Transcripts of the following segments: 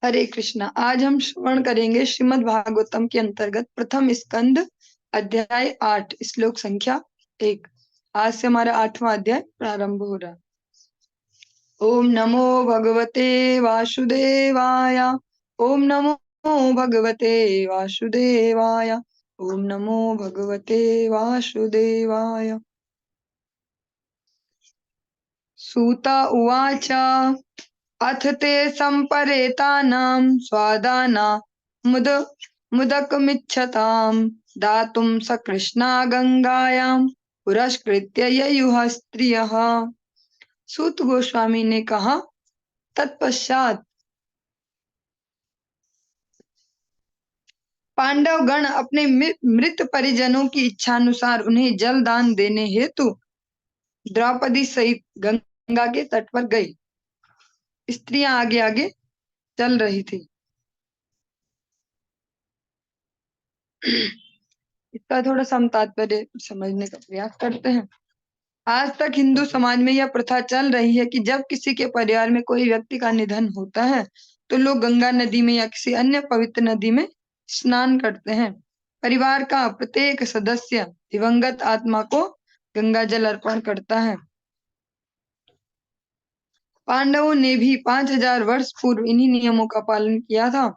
हरे कृष्णा। आज हम श्रवण करेंगे श्रीमद् भागवतम के अंतर्गत प्रथम स्कंद अध्याय 8 श्लोक संख्या 1। आज से हमारा 8वां अध्याय प्रारंभ हो रहा है। ओम नमो भगवते वासुदेवाय। ओम नमो भगवते वासुदेवाय। ओम नमो भगवते वासुदेवाय। सूत उवाच अथ ते सम्परेतानां स्वादाना मुद मुदकमिच्छताम् दातुं सकृष्णा गंगायां पुरस्कृत्य ययुः स्त्रियः। सूत गोस्वामी ने कहा, तत्पश्चात पांडव गण अपने मृत परिजनों की इच्छानुसार उन्हें जल दान देने हेतु द्रौपदी सहित गंगा के तट पर गई। स्त्रियां आगे आगे चल रही थी। इसका थोड़ा सा हम तात्पर्य समझने का प्रयास करते हैं। आज तक हिंदू समाज में यह प्रथा चल रही है कि जब किसी के परिवार में कोई व्यक्ति का निधन होता है तो लोग गंगा नदी में या किसी अन्य पवित्र नदी में स्नान करते हैं। परिवार का प्रत्येक सदस्य दिवंगत आत्मा को गंगा जल अर्पण करता है। पांडवों ने भी 5000 वर्ष पूर्व इन्हीं नियमों का पालन किया था।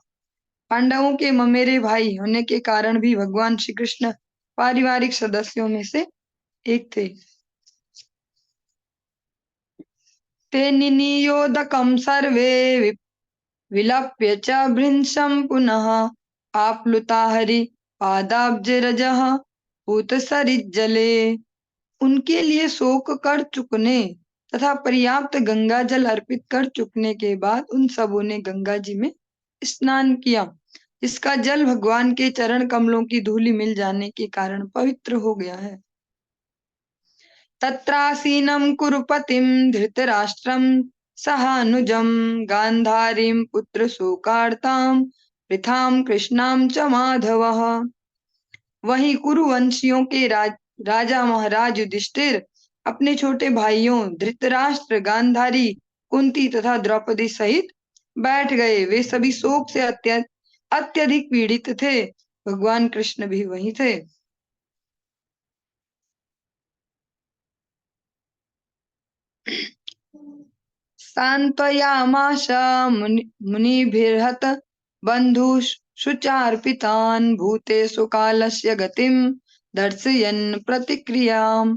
पांडवों के ममेरे भाई होने के कारण भी भगवान श्री कृष्ण पारिवारिक सदस्यों में से एक थे। ते निनियोदकं सर्वे विलप्य च भृंशं पुनः आप्लुता हरि पादाब्जरजः पूतसरिज्जले। उनके लिए शोक कर चुकने तथा पर्याप्त गंगा जल अर्पित कर चुकने के बाद उन सबों ने गंगा जी में स्नान किया, जिसका जल भगवान के चरण कमलों की धूलि मिल जाने के कारण पवित्र हो गया है। तत्रासीनं कुरुपतिं धृतराष्ट्रं सहानुजं गांधारीं पुत्रशोकार्तां वृथां कृष्णां च माधवः। वहीं कुरुवंशियों के राजा महाराज युधिष्ठिर अपने छोटे भाइयों धृतराष्ट्र, गांधारी, कुंती तथा द्रौपदी सहित बैठ गए। वे सभी शोक से अत्यधिक पीड़ित थे। भगवान कृष्ण भी वहीं थे। सान्त्वयामास मुनिभिर्हत बन्धुषुचार्पितान् भूतेषु कालस्य गतिं दर्शयन् प्रतिक्रियाम्।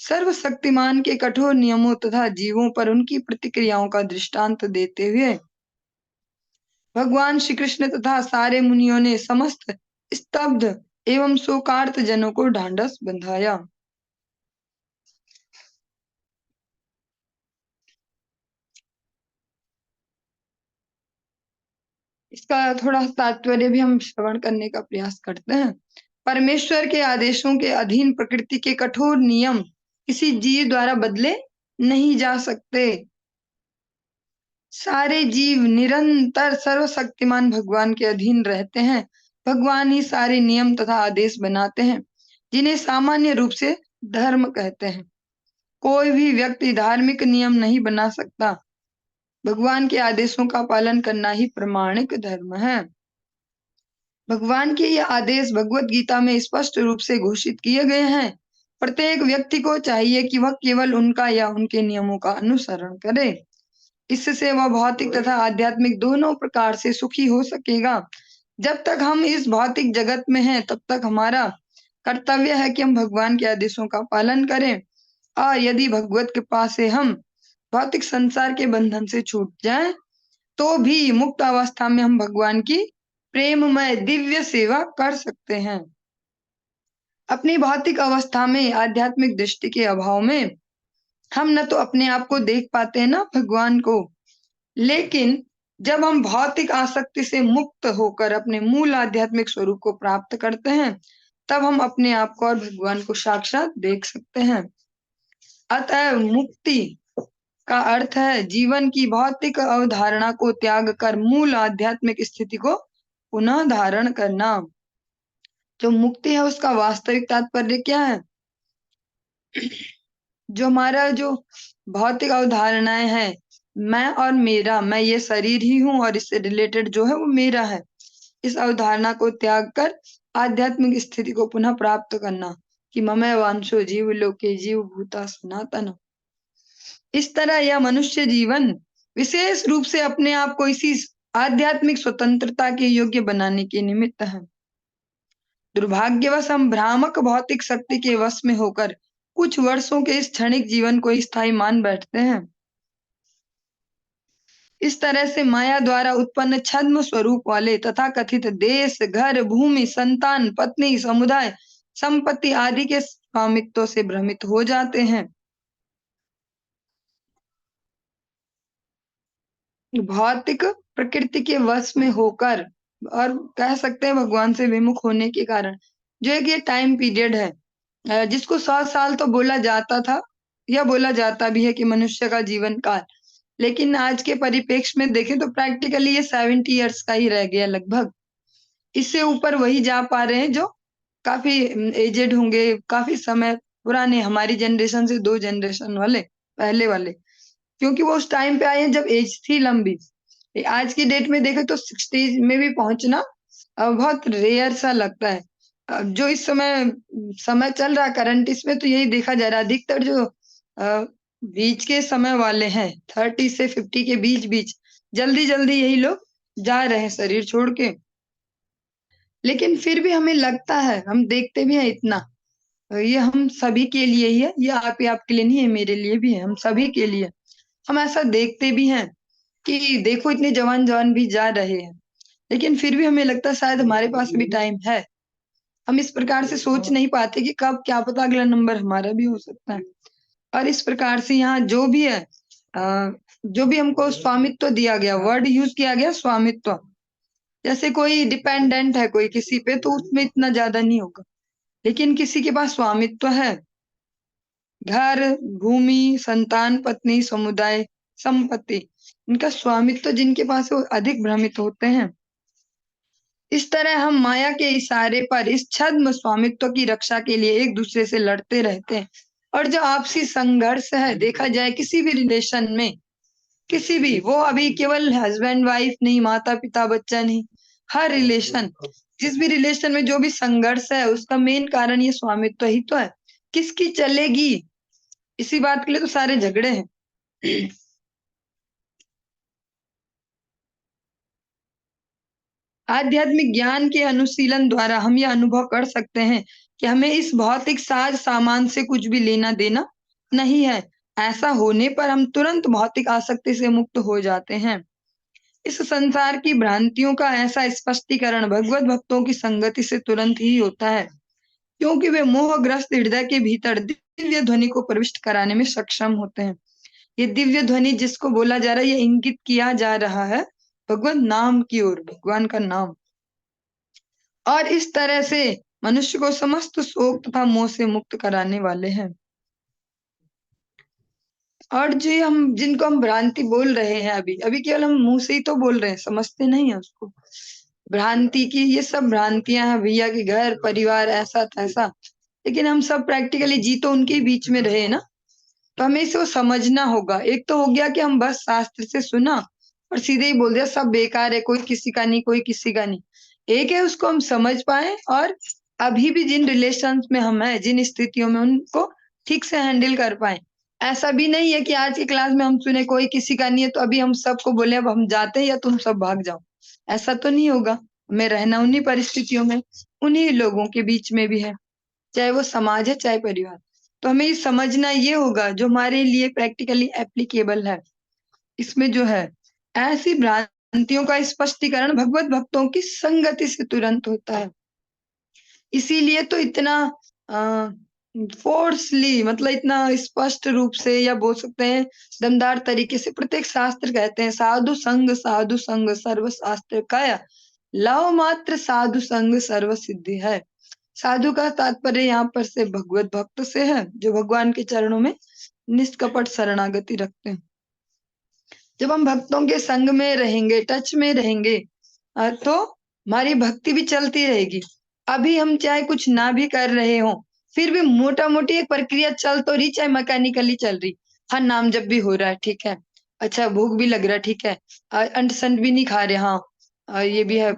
सर्वशक्तिमान के कठोर नियमों तथा जीवों पर उनकी प्रतिक्रियाओं का दृष्टांत देते हुए भगवान श्री कृष्ण तथा सारे मुनियों ने समस्त स्तब्ध एवं शोकार्त जनों को ढांढस बंधाया। इसका थोड़ा तात्पर्य भी हम श्रवण करने का प्रयास करते हैं। परमेश्वर के आदेशों के अधीन प्रकृति के कठोर नियम किसी जीव द्वारा बदले नहीं जा सकते। सारे जीव निरंतर सर्वशक्तिमान भगवान के अधीन रहते हैं। भगवान ही सारे नियम तथा आदेश बनाते हैं, जिन्हें सामान्य रूप से धर्म कहते हैं। कोई भी व्यक्ति धार्मिक नियम नहीं बना सकता। भगवान के आदेशों का पालन करना ही प्रामाणिक धर्म है। भगवान के ये आदेश भगवत गीता में स्पष्ट रूप से घोषित किए गए हैं। प्रत्येक व्यक्ति को चाहिए कि वह केवल उनका या उनके नियमों का अनुसरण करे। इससे वह भौतिक तथा आध्यात्मिक दोनों प्रकार से सुखी हो सकेगा। जब तक हम इस भौतिक जगत में हैं, तब तक हमारा कर्तव्य है कि हम भगवान के आदेशों का पालन करें, और यदि भगवत कृपा से हम भौतिक संसार के बंधन से छूट जाएं, तो भी मुक्त अवस्था में हम भगवान की प्रेममय दिव्य सेवा कर सकते हैं। अपनी भौतिक अवस्था में आध्यात्मिक दृष्टि के अभाव में हम न तो अपने आप को देख पाते हैं न भगवान को। लेकिन जब हम भौतिक आसक्ति से मुक्त होकर अपने मूल आध्यात्मिक स्वरूप को प्राप्त करते हैं, तब हम अपने आप को और भगवान को साक्षात देख सकते हैं। अतः मुक्ति का अर्थ है जीवन की भौतिक अवधारणा को त्याग कर मूल आध्यात्मिक स्थिति को पुनः धारण करना। जो मुक्ति है उसका वास्तविक तात्पर्य क्या है? जो हमारा जो भौतिक अवधारणाएं हैं, मैं और मेरा, मैं ये शरीर ही हूँ और इससे रिलेटेड जो है वो मेरा है, इस अवधारणा को त्याग कर आध्यात्मिक स्थिति को पुनः प्राप्त करना कि ममैव वांशो जीव लोके जीव भूता सनातन। इस तरह यह मनुष्य जीवन विशेष रूप से अपने आप को इसी आध्यात्मिक स्वतंत्रता के योग्य बनाने के निमित्त है। दुर्भाग्यवश हम भ्रामक भौतिक शक्ति के वश में होकर कुछ वर्षों के इस क्षणिक जीवन को स्थायी मान बैठते हैं। इस तरह से माया द्वारा उत्पन्न छद्म स्वरूप वाले तथा कथित देश, घर, भूमि, संतान, पत्नी, समुदाय, संपत्ति आदि के स्वामित्व से भ्रमित हो जाते हैं। भौतिक प्रकृति के वश में होकर और कह सकते हैं भगवान से विमुख होने के कारण जो एक ये टाइम पीरियड है, जिसको 100 साल तो बोला जाता था या बोला जाता भी है कि मनुष्य का जीवन काल, लेकिन आज के परिप्रेक्ष्य में देखें तो प्रैक्टिकली ये 70 ईयर्स का ही रह गया लगभग। इससे ऊपर वही जा पा रहे हैं जो काफी एजेड होंगे, काफी समय पुराने, हमारी जनरेशन से 2 जनरेशन वाले पहले वाले, क्योंकि वो उस टाइम पे आए हैं जब एज थी लंबी। आज की डेट में देखें तो 60 में भी पहुंचना बहुत रेयर सा लगता है। जो इस समय समय चल रहा करंट, इसमें तो यही देखा जा रहा है अधिकतर जो बीच के समय वाले हैं 30 से 50 के बीच बीच जल्दी जल्दी यही लोग जा रहे हैं शरीर छोड़ के। लेकिन फिर भी हमें लगता है, हम देखते भी हैं इतना, ये हम सभी के लिए ही है, ये आपके लिए नहीं है, मेरे लिए भी है, हम सभी के लिए। हम ऐसा देखते भी हैं कि देखो इतने जवान जवान भी जा रहे हैं, लेकिन फिर भी हमें लगता है शायद हमारे पास भी टाइम है। हम इस प्रकार से सोच नहीं पाते कि कब क्या पता अगला नंबर हमारा भी हो सकता है। और इस प्रकार से यहाँ जो भी है, जो भी हमको स्वामित्व दिया गया, वर्ड यूज किया गया स्वामित्व, जैसे कोई डिपेंडेंट है कोई किसी पे तो उसमें इतना ज्यादा नहीं होगा, लेकिन किसी के पास स्वामित्व है, घर, भूमि, संतान, पत्नी, समुदाय, संपत्ति, इनका स्वामित्व जिनके पास है वो अधिक भ्रमित होते हैं। इस तरह हम माया के इशारे पर इस छद्म स्वामित्व की रक्षा के लिए एक दूसरे से लड़ते रहते हैं। और जो आपसी संघर्ष है देखा जाए किसी भी रिलेशन में, किसी भी, वो अभी केवल हस्बैंड वाइफ नहीं, माता पिता बच्चा नहीं, हर रिलेशन, जिस भी रिलेशन में जो भी संघर्ष है उसका मेन कारण ये स्वामित्व ही तो है। किसकी चलेगी, इसी बात के लिए तो सारे झगड़े हैं। आध्यात्मिक ज्ञान के अनुशीलन द्वारा हम यह अनुभव कर सकते हैं कि हमें इस भौतिक साज सामान से कुछ भी लेना देना नहीं है। ऐसा होने पर हम तुरंत भौतिक आसक्ति से मुक्त हो जाते हैं। इस संसार की भ्रांतियों का ऐसा स्पष्टीकरण भगवत भक्तों की संगति से तुरंत ही होता है, क्योंकि वे मोहग्रस्त हृदय के भीतर दिव्य ध्वनि को प्रविष्ट कराने में सक्षम होते हैं। ये दिव्य ध्वनि जिसको बोला जा रहा है, ये इंगित किया जा रहा है भगवत नाम की ओर, भगवान का नाम। और इस तरह से मनुष्य को समस्त शोक तथा मोह से मुक्त कराने वाले हैं। और जो हम जिनको हम भ्रांति बोल रहे हैं, अभी अभी केवल हम मुंह से ही तो बोल रहे हैं, समझते नहीं है उसको। भ्रांति की ये सब भ्रांतियां हैं भैया, कि घर परिवार ऐसा तैसा, लेकिन हम सब प्रैक्टिकली जी तो उनके बीच में रहे ना, तो हमें इसको समझना होगा। एक तो हो गया कि हम बस शास्त्र से सुना और सीधे ही बोल दिया सब बेकार है, कोई किसी का नहीं, कोई किसी का नहीं। एक है उसको हम समझ पाए और अभी भी जिन रिलेशंस में हम हैं, जिन स्थितियों में, उनको ठीक से हैंडल कर पाए। ऐसा भी नहीं है कि आज की क्लास में हम सुने कोई किसी का नहीं है तो अभी हम सबको बोले अब हम जाते हैं या तुम सब भाग जाओ, ऐसा तो नहीं होगा। हमें रहना उन्हीं परिस्थितियों में, उन्हीं लोगों के बीच में भी है, चाहे वो समाज है चाहे परिवार। तो हमें ये समझना ये होगा जो हमारे लिए प्रैक्टिकली एप्लीकेबल है। इसमें जो है ऐसी भ्रांतियों का स्पष्टीकरण भगवत भक्तों की संगति से तुरंत होता है। इसीलिए तो इतना फोर्सली, मतलब इतना स्पष्ट रूप से या बोल सकते हैं दमदार तरीके से प्रत्येक शास्त्र कहते हैं साधु संग सर्व शास्त्र काया, लव मात्र साधु संग सर्व सिद्धि है। साधु का तात्पर्य यहाँ पर से भगवत भक्त से है, जो भगवान के चरणों में निष्कपट शरणागति रखते हैं। जब हम भक्तों के संग में रहेंगे, टच में रहेंगे, तो हमारी भक्ति भी चलती रहेगी। अभी हम चाहे कुछ ना भी कर रहे हो, फिर भी मोटा मोटी एक प्रक्रिया चल तो रही, चाहे मैकेनिकली चल रही, हर नाम जब भी हो रहा है, ठीक है। अच्छा भूख भी लग रहा है, ठीक है। अंट संट भी नहीं खा रहे, हाँ। ये भी है,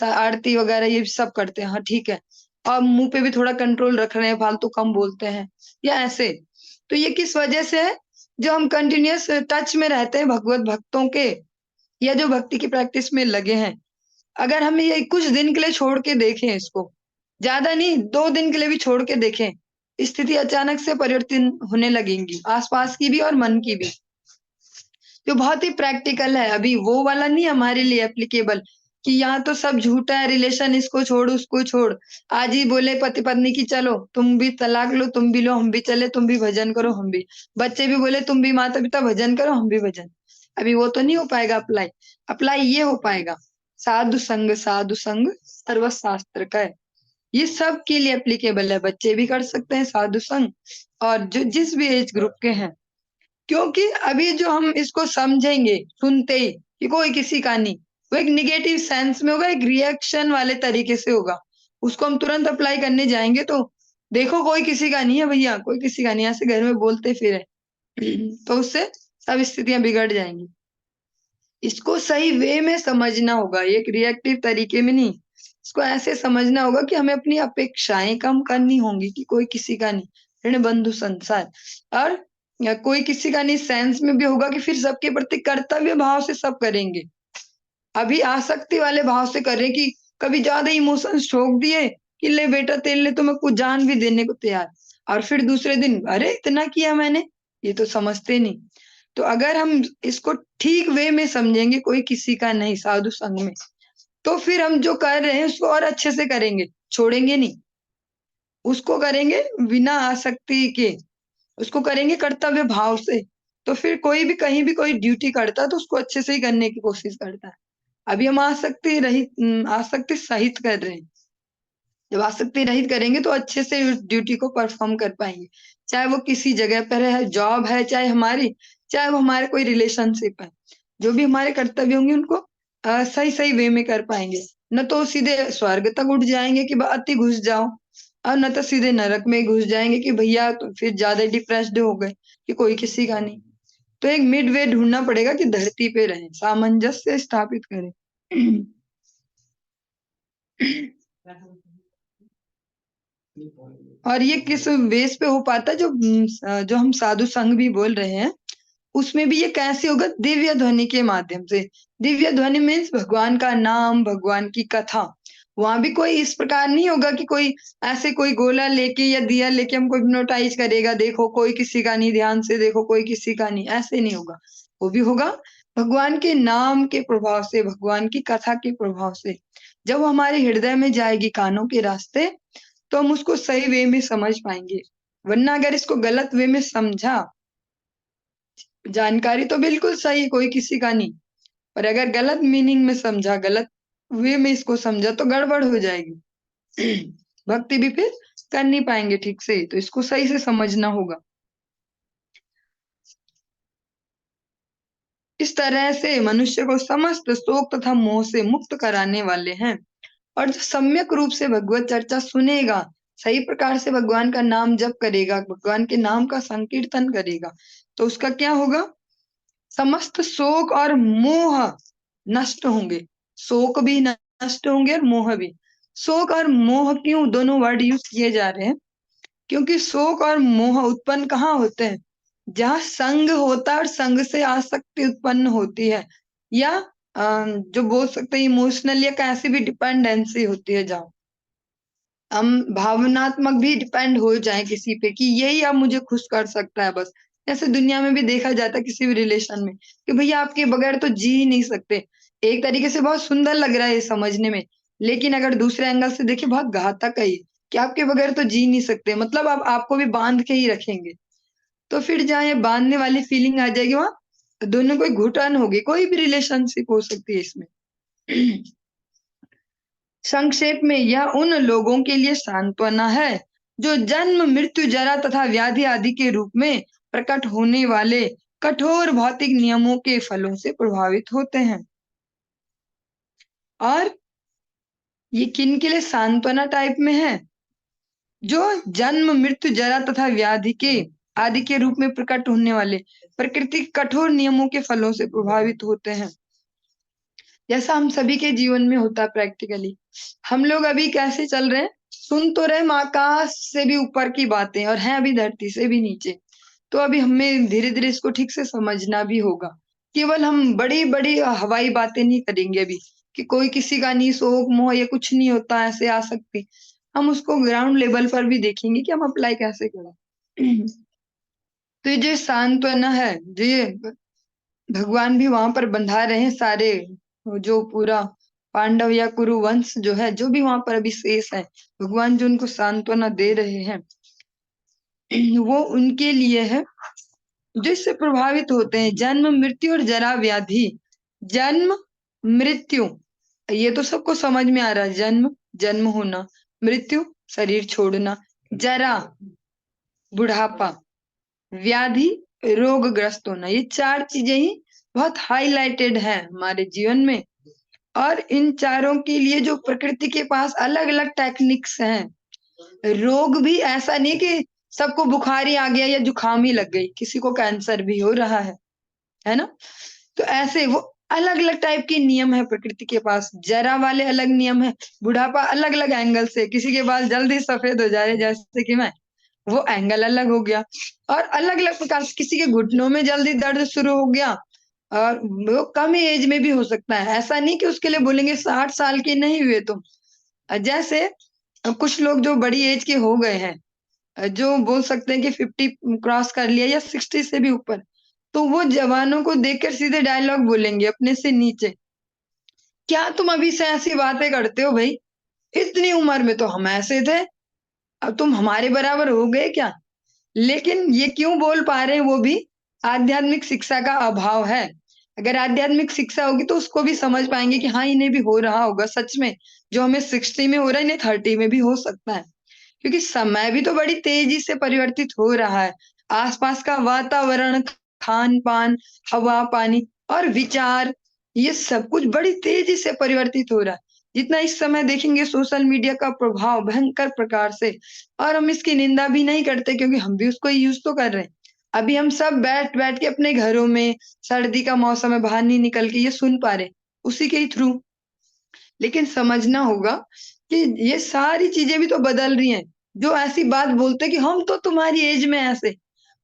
आरती वगैरह ये भी सब करते हैं, हाँ ठीक है। और मुंह पे भी थोड़ा कंट्रोल रख रहे हैं, फालतू कम बोलते हैं, या ऐसे। तो ये किस वजह से है? जो हम कंटिन्यूअस टच में रहते हैं भगवत भक्तों के, या जो भक्ति की प्रैक्टिस में लगे हैं। अगर हम ये कुछ दिन के लिए छोड़ के देखें इसको, ज्यादा नहीं, 2 दिन के लिए भी छोड़ के देखें, स्थिति अचानक से परिवर्तन होने लगेंगी, आसपास की भी और मन की भी। जो बहुत ही प्रैक्टिकल है, अभी वो वाला नहीं हमारे लिए एप्लीकेबल, कि यहाँ तो सब झूठा है, रिलेशन इसको छोड़ उसको छोड़। आज ही बोले पति पत्नी की चलो तुम भी तलाक लो, तुम भी लो, हम भी चले, तुम भी भजन करो, हम भी। बच्चे भी बोले तुम भी माता पिता भजन करो, हम भी भजन। अभी वो तो नहीं हो पाएगा अप्लाई। अप्लाई ये हो पाएगा, साधु संग सर्वशास्त्र का है। ये सब के लिए एप्लीकेबल है, बच्चे भी कर सकते हैं साधु संग, और जो जिस भी एज ग्रुप के हैं। क्योंकि अभी जो हम इसको समझेंगे सुनते ही कि कोई किसी का नहीं, वो एक निगेटिव सेंस में होगा, एक रिएक्शन वाले तरीके से होगा। उसको हम तुरंत अप्लाई करने जाएंगे तो देखो कोई किसी का नहीं है भैया, कोई किसी का नहीं, ऐसे घर में बोलते फिरे तो उससे सब स्थितियां बिगड़ जाएंगी। इसको सही वे में समझना होगा, एक रिएक्टिव तरीके में नहीं। इसको ऐसे समझना होगा कि हमें अपनी अपेक्षाएं कम करनी होंगी कि कोई किसी का नहीं, ऋण बंधु संसार। और या कोई किसी का नहीं सेंस में भी होगा कि फिर सबके प्रति कर्तव्य भाव से सब करेंगे। अभी आसक्ति वाले भाव से कर रहे हैं कि कभी ज्यादा इमोशंस ठोक दिए कि ले बेटा तेरे लिए तो मैं कुछ जान भी देने को तैयार, और फिर दूसरे दिन अरे इतना किया मैंने, ये तो समझते नहीं। तो अगर हम इसको ठीक वे में समझेंगे, कोई किसी का नहीं साधु संग में, तो फिर हम जो कर रहे हैं उसको और अच्छे से करेंगे, छोड़ेंगे नहीं। उसको करेंगे बिना आसक्ति के, उसको करेंगे कर्तव्य भाव से। तो फिर कोई भी कहीं भी कोई ड्यूटी करता है तो उसको अच्छे से ही करने की कोशिश करता है। अभी हम आसक्ति रहित, आसक्ति सहित कर रहे हैं। जब आसक्ति रहित करेंगे तो अच्छे से उस ड्यूटी को परफॉर्म कर पाएंगे, चाहे वो किसी जगह पर है, जॉब है चाहे हमारी, चाहे वो हमारे कोई रिलेशनशिप है। जो भी हमारे कर्तव्य होंगे उनको सही सही वे में कर पाएंगे। न तो सीधे स्वर्ग तक उठ जाएंगे कि अति घुस जाओ, और न तो सीधे नरक में घुस जाएंगे कि भैया तो फिर ज्यादा डिप्रेस्ड हो गए कि कोई किसी का नहीं। तो एक मिड वे ढूंढना पड़ेगा कि धरती पे रहें, सामंजस्य स्थापित करें। और ये किस बेस पे हो पाता है? जो हम साधु संघ भी बोल रहे हैं, उसमें भी ये कैसे होगा? दिव्य ध्वनि के माध्यम से। दिव्य ध्वनि मीन्स भगवान का नाम, भगवान की कथा। वहां भी कोई इस प्रकार नहीं होगा कि कोई ऐसे कोई गोला लेके या दिया लेके हमको हिप्नोटाइज करेगा, देखो कोई किसी का नहीं, ध्यान से देखो कोई किसी का नहीं, ऐसे नहीं होगा। वो भी होगा भगवान के नाम के प्रभाव से, भगवान की कथा के प्रभाव से। जब वो हमारे हृदय में जाएगी कानों के रास्ते, तो हम उसको सही वे में समझ पाएंगे। वरना अगर इसको गलत वे में समझा, जानकारी तो बिल्कुल सही, कोई किसी का नहीं, पर अगर गलत मीनिंग में समझा, गलत वे में इसको समझा तो गड़बड़ हो जाएगी। भक्ति भी फिर कर नहीं पाएंगे ठीक से, तो इसको सही से समझना होगा। इस तरह से मनुष्य को समस्त शोक तथा मोह से मुक्त कराने वाले हैं। और जो सम्यक रूप से भगवत चर्चा सुनेगा, सही प्रकार से भगवान का नाम जप करेगा, भगवान के नाम का संकीर्तन करेगा, तो उसका क्या होगा? समस्त शोक और मोह नष्ट होंगे। शोक भी नष्ट होंगे और मोह भी। शोक और मोह क्यों दोनों वर्ड यूज किए जा रहे हैं? क्योंकि शोक और मोह उत्पन्न कहाँ होते हैं? जहाँ संग होता है और संग से आसक्ति उत्पन्न होती है, या जो बोल सकते हैं इमोशनल या कैसी भी डिपेंडेंसी होती है, जहाँ हम भावनात्मक भी डिपेंड हो जाए किसी पे कि यही अब मुझे खुश कर सकता है बस। ऐसे दुनिया में भी देखा जाता है किसी भी रिलेशन में कि भैया आपके बगैर तो जी ही नहीं सकते। एक तरीके से बहुत सुंदर लग रहा है ये समझने में, लेकिन अगर दूसरे एंगल से देखिए बहुत घातक है ये, कि आपके बगैर तो जी नहीं सकते, मतलब अब आपको भी बांध के ही रखेंगे। तो फिर जहाँ ये बांधने वाली फीलिंग आ जाएगी, वहां दोनों कोई घुटन होगी, कोई भी रिलेशनशिप हो सकती है इसमें। संक्षेप में यह उन लोगों के लिए सांत्वना है जो जन्म मृत्यु जरा तथा व्याधि आदि के रूप में प्रकट होने वाले कठोर भौतिक नियमों के फलों से प्रभावित होते हैं। और ये किन के लिए सांत्वना टाइप में है? जो जन्म मृत्यु जरा तथा व्याधि के आदि के रूप में प्रकट होने वाले प्रकृति के कठोर नियमों के फलों से प्रभावित होते हैं। जैसा हम सभी के जीवन में होता है प्रैक्टिकली। हम लोग अभी कैसे चल रहे हैं? सुन तो रहे हम आकाश से भी ऊपर की बातें और हैं अभी धरती से भी नीचे। तो अभी हमें धीरे-धीरे इसको ठीक से समझना भी होगा। केवल हम बड़ी-बड़ी हवाई बातें नहीं करेंगे अभी कि कोई किसी का नहीं शोक, मोह या कुछ नहीं होता ऐसे आ सकती। हम उसको ग्राउंड लेवल पर भी देखेंगे कि हम अप्लाई कैसे करें। तो ये जो सांत्वना है, ये भगवान भी वहां पर बंधा रहे हैं सारे जो पूरा पांडव या कुरु वंश जो है, जो भी वहां पर अभी शेष है, भगवान जो उनको सांत्वना दे रहे हैं वो उनके लिए है जो इससे प्रभावित होते हैं। जन्म मृत्यु और जरा व्याधि। जन्म मृत्यु ये तो सबको समझ में आ रहा है। जन्म जन्म होना, मृत्यु शरीर छोड़ना, जरा बुढ़ापा, व्याधि रोगग्रस्त होना। ये चार चीजें ही बहुत हाईलाइटेड है हमारे जीवन में। और इन चारों के लिए जो प्रकृति के पास अलग अलग टेक्निक्स हैं। रोग भी ऐसा नहीं कि सबको बुखार ही आ गया या जुकाम ही लग गई, किसी को कैंसर भी हो रहा है ना? तो ऐसे वो अलग अलग टाइप के नियम है प्रकृति के पास। जरा वाले अलग नियम है, बुढ़ापा अलग अलग एंगल से, किसी के बाल जल्दी सफेद हो जा रहे जैसे कि मैं, वो एंगल अलग हो गया। और अलग अलग प्रकार से किसी के घुटनों में जल्दी दर्द शुरू हो गया और वो कम ही एज में भी हो सकता है। ऐसा नहीं कि उसके लिए बोलेंगे 60 साल के नहीं हुए तुम। जैसे कुछ लोग जो बड़ी एज के हो गए हैं, जो बोल सकते हैं कि 50 क्रॉस कर लिया या 60 से भी ऊपर, तो वो जवानों को देखकर सीधे डायलॉग बोलेंगे अपने से नीचे, क्या तुम अभी से ऐसी बातें करते हो भाई? इतनी उम्र में तो हम ऐसे थे, अब तुम हमारे बराबर हो गए क्या? लेकिन ये क्यों बोल पा रहे हैं? वो भी आध्यात्मिक शिक्षा का अभाव है। अगर आध्यात्मिक शिक्षा होगी तो उसको भी समझ पाएंगे कि हाँ, इन्हें भी हो रहा होगा सच में। जो हमें 60 में हो रहा है, इन्हें 30 में भी हो सकता है। क्योंकि समय भी तो बड़ी तेजी से परिवर्तित हो रहा है। आसपास का वातावरण, खान-पान, हवा, पानी और विचार, ये सब कुछ बड़ी तेजी से परिवर्तित हो रहा है। जितना इस समय देखेंगे सोशल मीडिया का प्रभाव भयंकर प्रकार से, और हम इसकी निंदा भी नहीं करते क्योंकि हम भी उसको यूज़ तो कर रहे हैं। अभी हम सब बैठ-बैठ के अपने घरों में, सर्दी का मौसम है बाहर नहीं निकल के ये सुन पा रहे हैं, उसी के ही थ्रू। लेकिन समझना होगा कि ये सारी चीज़ें भी तो बदल रही हैं। जो ऐसी बात बोलते हैं कि हम तो तुम्हारी एज में ऐसे,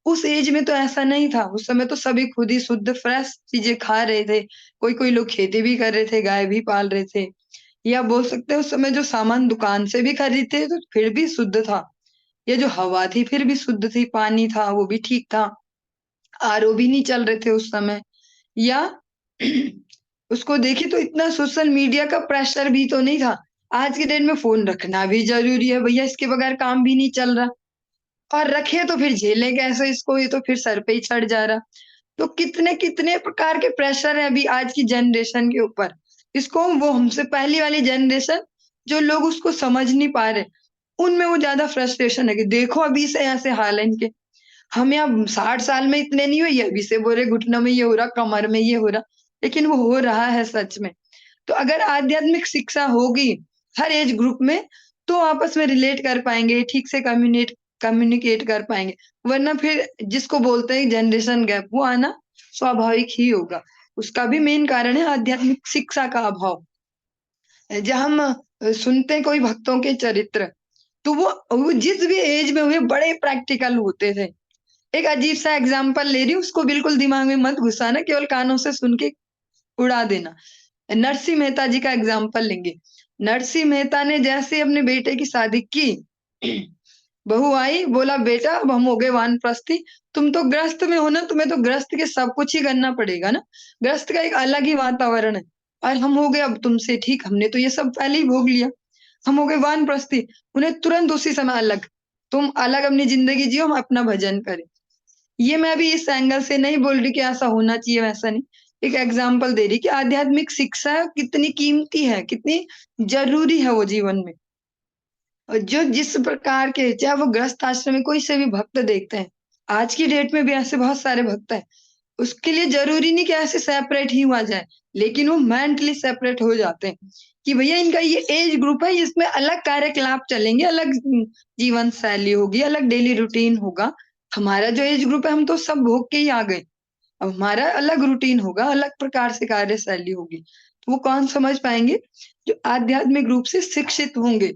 उस एज में तो ऐसा नहीं था। उस समय तो सभी खुद ही शुद्ध फ्रेश चीज़ें खा रहे थे। कोई-कोई लोग खेती भी कर रहे थे, गाय भी पाल रहे थे। या बोल सकते हैं उस समय जो सामान दुकान से भी खरीदते थे तो फिर भी शुद्ध था। ये जो हवा थी फिर भी शुद्ध थी, पानी था वो भी ठीक था। आरओ भी नहीं चल रहे थे उस समय। या उसको देखें तो इतना सोशल मीडिया का प्रेशर भी तो नहीं था। आज के डेट में फ़ोन रखना भी ज़रूरी है भैया, इसके बगैर काम भी नहीं चल रहा। और रखे तो फिर झेलें कैसे इसको, ये तो फिर सर पे ही चढ़ जा रहा। तो कितने-कितने प्रकार के प्रेशर है अभी आज की जनरेशन के ऊपर। इसको वो हमसे पहली वाली जनरेशन जो लोग उसको समझ नहीं पा रहे, उनमें वो ज़्यादा फ्रस्ट्रेशन है कि देखो अभी से ऐसे हाल है इनके। हम यहाँ 60 साल में इतने नहीं हुए, ये अभी से बोल रहे घुटनों में ये हो रहा, कमर में ये हो रहा, लेकिन वो हो रहा है सच में। तो अगर आध्यात्मिक शिक्षा होगी हर एज ग्रुप में, तो आपस में रिलेट कर पाएँगे, ठीक से कम्युनिकेट कर पाएँगे। वरना फिर जिसको बोलते हैं जनरेशन गैप, वो आना स्वाभाविक ही होगा। उसका भी मेन कारण है आध्यात्मिक शिक्षा का अभाव। जहाँ हम सुनते हैं कोई भक्तों के चरित्र, तो वो जिस भी एज में हुए बड़े प्रैक्टिकल होते थे। एक अजीब-सा एग्ज़ाम्पल ले रही हूँ, उसको बिल्कुल दिमाग में मत घुसाना, केवल कानों से सुन के उड़ा देना। नरसिंह मेहता जी का एग्ज़ाम्पल लेंगे। नरसिंह मेहता ने जैसे अपने बेटे की शादी की, बहू आई, बोला बेटा अब हम हो गए वानप्रस्थी, तुम तो गृहस्थ में हो ना, तुम्हें तो गृहस्थ के सब कुछ ही करना पड़ेगा ना। गृहस्थ का एक अलग ही वातावरण है और हम हो गए अब तुमसे ठीक, हमने तो ये सब पहले ही भोग लिया। हम हो गए वानप्रस्थी, उन्हें तुरंत उसी समय अलग, तुम अलग अपनी ज़िंदगी जियो, हम अपना भजन करें। ये मैं अभी इस एंगल से नहीं बोल रही कि ऐसा होना चाहिए, वैसा नहीं। एक एग्ज़ाम्पल दे रही कि आध्यात्मिक शिक्षा कितनी कीमती है, कितनी ज़रूरी है वो जीवन में। और जो जिस प्रकार के चाहे वो गृहस्थ आश्रम में कोई से भी भक्त देखते हैं, आज की डेट में भी ऐसे बहुत सारे भक्त हैं। उसके लिए ज़रूरी नहीं कि ऐसे सेपरेट ही हुआ जाए, लेकिन वो मेंटली सेपरेट हो जाते हैं कि भैया इनका ये एज ग्रुप है, इसमें अलग कार्यकलाप चलेंगे, अलग जीवन शैली होगी, अलग डेली रूटीन होगा। हमारा जो एज ग्रुप है हम तो सब भोग के ही आ गए। अब हमारा अलग रूटीन होगा, अलग प्रकार से कार्यशैली होगी। तो वो कौन समझ पाएंगे? जो आध्यात्मिक रूप से शिक्षित होंगे।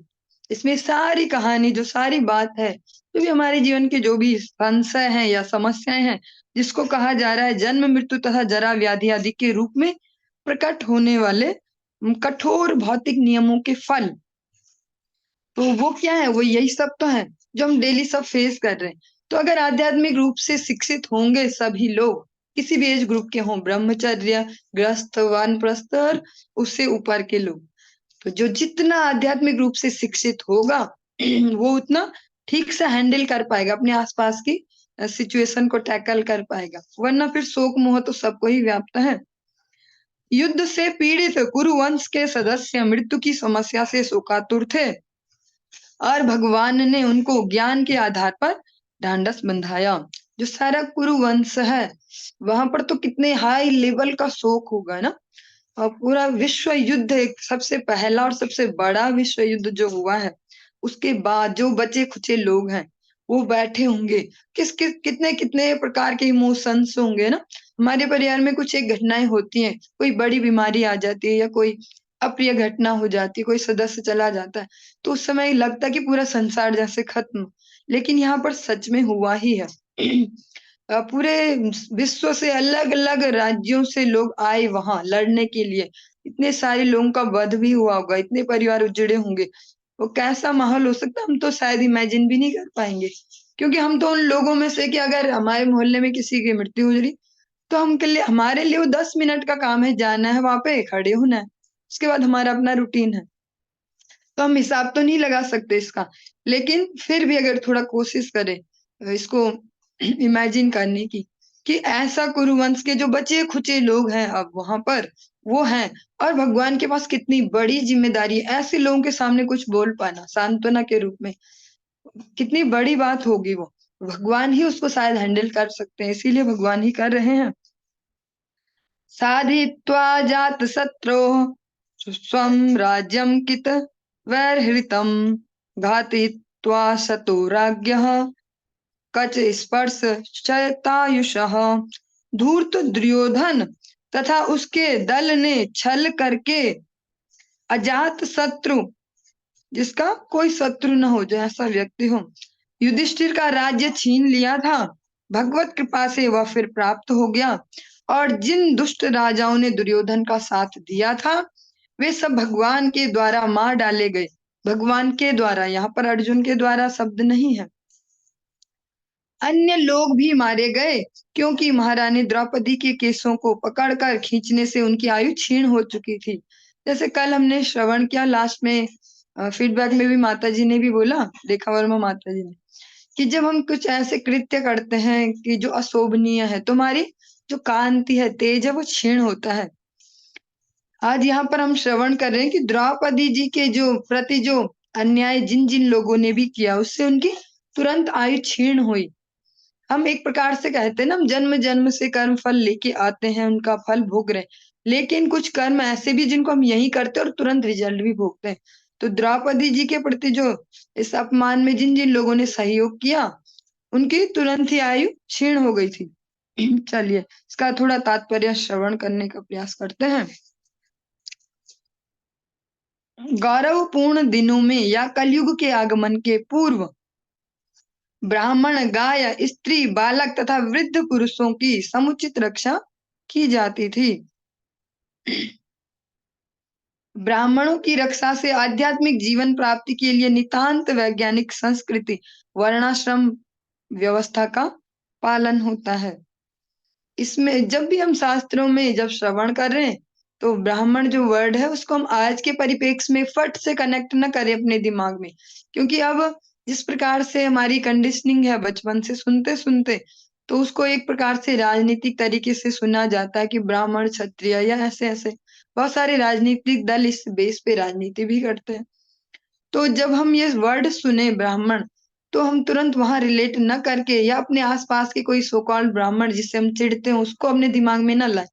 इसमें सारी कहानी, जो सारी बात है, जो भी हमारे जीवन के जो भी संशय हैं या समस्याएं हैं, जिसको कहा जा रहा है जन्म मृत्यु तथा जरा व्याधि आदि के रूप में प्रकट होने वाले कठोर भौतिक नियमों के फल, तो वो क्या है? वो यही सब तो है जो हम डेली सब फेस कर रहे हैं। तो अगर आध्यात्मिक रूप से शिक्षित होंगे सभी लोग, किसी भी एज ग्रुप के हों, ब्रह्मचर्य, गृहस्थ, वानप्रस्थ और उससे ऊपर के लोग, तो जो जितना आध्यात्मिक रूप से शिक्षित होगा वो उतना ठीक से हैंडल कर पाएगा, अपने आसपास की सिचुएशन को टैकल कर पाएगा। वरना फिर शोक मोह तो सबको ही व्याप्त है। युद्ध से पीड़ित कुरुवंश के सदस्य मृत्यु की समस्या से शोकातुर थे और भगवान ने उनको ज्ञान के आधार पर ढांढस बंधाया। जो सारा कुरुवंश है वहां पर तो कितने हाई लेवल का शोक होगा ना। और पूरा विश्व युद्ध, एक सबसे पहला और सबसे बड़ा विश्व युद्ध जो हुआ है, उसके बाद जो बचे खुचे लोग हैं वो बैठे होंगे, किस किस कितने कितने प्रकार के इमोशंस होंगे ना। हमारे परिवार में कुछ एक घटनाएं होती हैं, कोई बड़ी बीमारी आ जाती है या कोई अप्रिय घटना हो जाती है, कोई सदस्य चला जाता है, तो उस समय लगता है कि पूरा संसार जैसे खत्म। लेकिन यहाँ पर सच में हुआ ही है। पूरे विश्व से अलग अलग राज्यों से लोग आए वहां लड़ने के लिए। इतने सारे लोगों का वध भी हुआ होगा, इतने परिवार उजड़े होंगे। वो कैसा माहौल हो सकता है हम तो शायद इमेजिन भी नहीं कर पाएंगे। क्योंकि हम तो उन लोगों में से कि अगर हमारे मोहल्ले में किसी की मृत्यु हो रही, तो हम के लिए, हमारे लिए वो 10 मिनट का काम है, जाना है वहां पे खड़े होना है, उसके बाद हमारा अपना रूटीन है। तो हम हिसाब तो नहीं लगा सकते इसका, लेकिन फिर भी अगर थोड़ा कोशिश करें इसको इमेजिन करने की, कि ऐसा कुरुवंश के जो बचे खुचे लोग हैं अब वहां पर वो हैं, और भगवान के पास कितनी बड़ी जिम्मेदारी है ऐसे लोगों के सामने कुछ बोल पाना सांत्वना के रूप में, कितनी बड़ी बात होगी वो। भगवान ही उसको शायद हैंडल कर सकते हैं, इसीलिए भगवान ही कर रहे हैं। साधित्वा जात शत्रो स्वं राज्यं कित वैरहृतं घातयित्वा शतो राज्ञः कच स्पर्श शतायुषः। धूर्त दुर्योधन तथा उसके दल ने छल करके अजात शत्रु, जिसका कोई शत्रु न हो, जो ऐसा व्यक्ति हो, युधिष्ठिर का राज्य छीन लिया था। भगवत कृपा से वह फिर प्राप्त हो गया, और जिन दुष्ट राजाओं ने दुर्योधन का साथ दिया था वे सब भगवान के द्वारा मार डाले गए। भगवान के द्वारा, यहाँ पर अर्जुन के द्वारा शब्द नहीं है। अन्य लोग भी मारे गए, क्योंकि महारानी द्रौपदी के केसों को पकड़कर खींचने से उनकी आयु क्षीण हो चुकी थी। जैसे कल हमने श्रवण किया, लास्ट में फीडबैक में भी माता जी ने भी बोला, रेखा वर्मा माता जी ने, कि जब हम कुछ ऐसे कृत्य करते हैं कि जो अशोभनीय है, तुम्हारी जो कांति है, तेज है, वो क्षीण होता है। आज यहाँ पर हम श्रवण कर रहे हैं कि द्रौपदी जी के जो प्रति जो अन्याय जिन जिन लोगों ने भी किया, उससे उनकी तुरंत आयु क्षीण हुई। हम एक प्रकार से कहते हैं ना, हम जन्म जन्म से कर्म फल लेके आते हैं, उनका फल भोग रहे हैं। लेकिन कुछ कर्म ऐसे भी जिनको हम यही करते हैं और तुरंत रिजल्ट भी भोगते हैं। तो द्रौपदी जी के प्रति जो इस अपमान में जिन जिन लोगों ने सहयोग किया, उनकी तुरंत ही आयु क्षीण हो गई थी। चलिए इसका थोड़ा तात्पर्य श्रवण करने का प्रयास करते हैं। गौरवपूर्ण दिनों में या कलयुग के आगमन के पूर्व ब्राह्मण, गाय, स्त्री, बालक तथा वृद्ध पुरुषों की समुचित रक्षा की जाती थी। ब्राह्मणों की रक्षा से आध्यात्मिक जीवन प्राप्ति के लिए नितांत वैज्ञानिक संस्कृति वर्णाश्रम व्यवस्था का पालन होता है। इसमें जब भी हम शास्त्रों में जब श्रवण कर रहे हैं, तो ब्राह्मण जो वर्ड है उसको हम आज के परिप्रेक्ष्य में फट से कनेक्ट न करें अपने दिमाग में। क्योंकि अब जिस प्रकार से हमारी कंडीशनिंग है बचपन से सुनते सुनते, तो उसको एक प्रकार से राजनीतिक तरीके से सुना जाता है कि ब्राह्मण, क्षत्रिय या ऐसे ऐसे बहुत सारे राजनीतिक दल इस बेस पे राजनीति भी करते हैं। तो जब हम ये वर्ड सुने ब्राह्मण, तो हम तुरंत वहां रिलेट न करके या अपने आसपास के कोई सो कॉल्ड ब्राह्मण जिससे हम चिढ़ते हैं उसको अपने दिमाग में न लाए।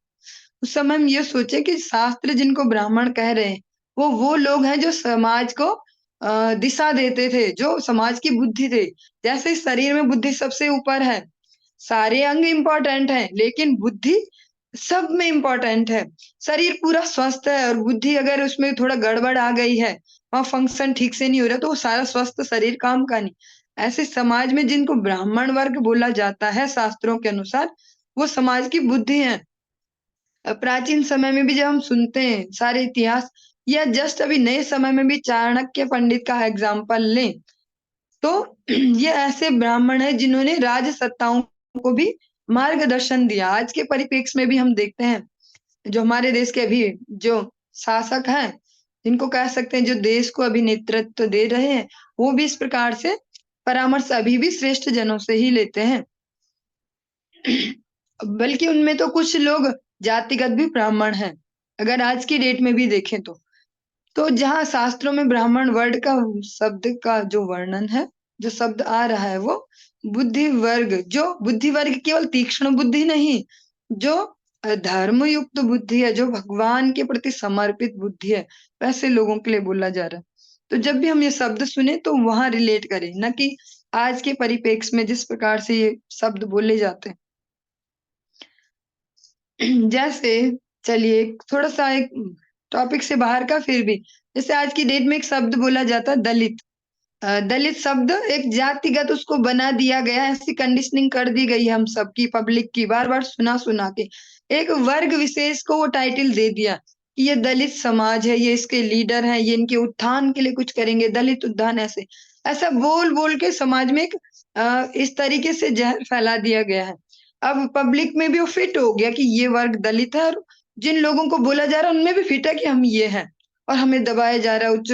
उस समय हम ये सोचे कि शास्त्र जिनको ब्राह्मण कह रहे हैं वो लोग हैं जो समाज को दिशा देते थे, जो समाज की बुद्धि थे। जैसे शरीर में बुद्धि सबसे ऊपर है, सारे अंग इम्पोर्टेंट हैं, लेकिन बुद्धि सब में इम्पोर्टेंट है। शरीर पूरा स्वस्थ है और बुद्धि अगर उसमें थोड़ा गड़बड़ आ गई है, वहाँ फंक्शन ठीक से नहीं हो रहा, तो वो सारा स्वस्थ शरीर काम का नहीं। ऐसे समाज में जिनको ब्राह्मण वर्ग बोला जाता है शास्त्रों के अनुसार, वो समाज की बुद्धि है। प्राचीन समय में भी जब हम सुनते हैं सारे इतिहास, या जस्ट अभी नए समय में भी चाणक्य पंडित का एग्जाम्पल लें, तो ये ऐसे ब्राह्मण हैं जिन्होंने राजसत्ताओं को भी मार्गदर्शन दिया। आज के परिप्रेक्ष्य में भी हम देखते हैं, जो हमारे देश के अभी जो शासक हैं, जिनको कह सकते हैं जो देश को अभी नेतृत्व दे रहे हैं, वो भी इस प्रकार से परामर्श अभी भी श्रेष्ठ जनों से ही लेते हैं। बल्कि उनमें तो कुछ लोग जातिगत भी ब्राह्मण हैं, अगर आज की डेट में भी देखें तो। तो जहाँ शास्त्रों में ब्राह्मण वर्ड का शब्द का जो वर्णन है, जो शब्द आ रहा है, वो बुद्धि वर्ग, जो बुद्धि वर्ग केवल तीक्ष्ण बुद्धि नहीं, जो धर्म युक्त बुद्धि है, जो भगवान के प्रति समर्पित बुद्धि है, वैसे लोगों के लिए बोला जा रहा है। तो जब भी हम ये शब्द सुने तो वहां रिलेट करें, न कि आज के परिप्रेक्ष्य में जिस प्रकार से ये शब्द बोले जाते हैं। जैसे चलिए थोड़ा सा एक टॉपिक से बाहर का, फिर भी जैसे आज की डेट में एक शब्द बोला जाता है दलित। दलित शब्द एक जातिगत उसको बना दिया गया है, ऐसी कंडीशनिंग कर दी गई है हम सबकी, पब्लिक की, बार बार सुना सुना के एक वर्ग विशेष को वो टाइटल दे दिया कि ये दलित समाज है, ये इसके लीडर हैं, ये इनके उत्थान के लिए कुछ करेंगे, दलित उत्थान। ऐसे ऐसा बोल बोल के समाज में एक इस तरीके से जहर फैला दिया गया है। अब पब्लिक में भी वो फिट हो गया कि ये वर्ग दलित है, और जिन लोगों को बोला जा रहा है उनमें भी फिट है कि हम ये हैं, और हमें दबाया जा रहा है उच्च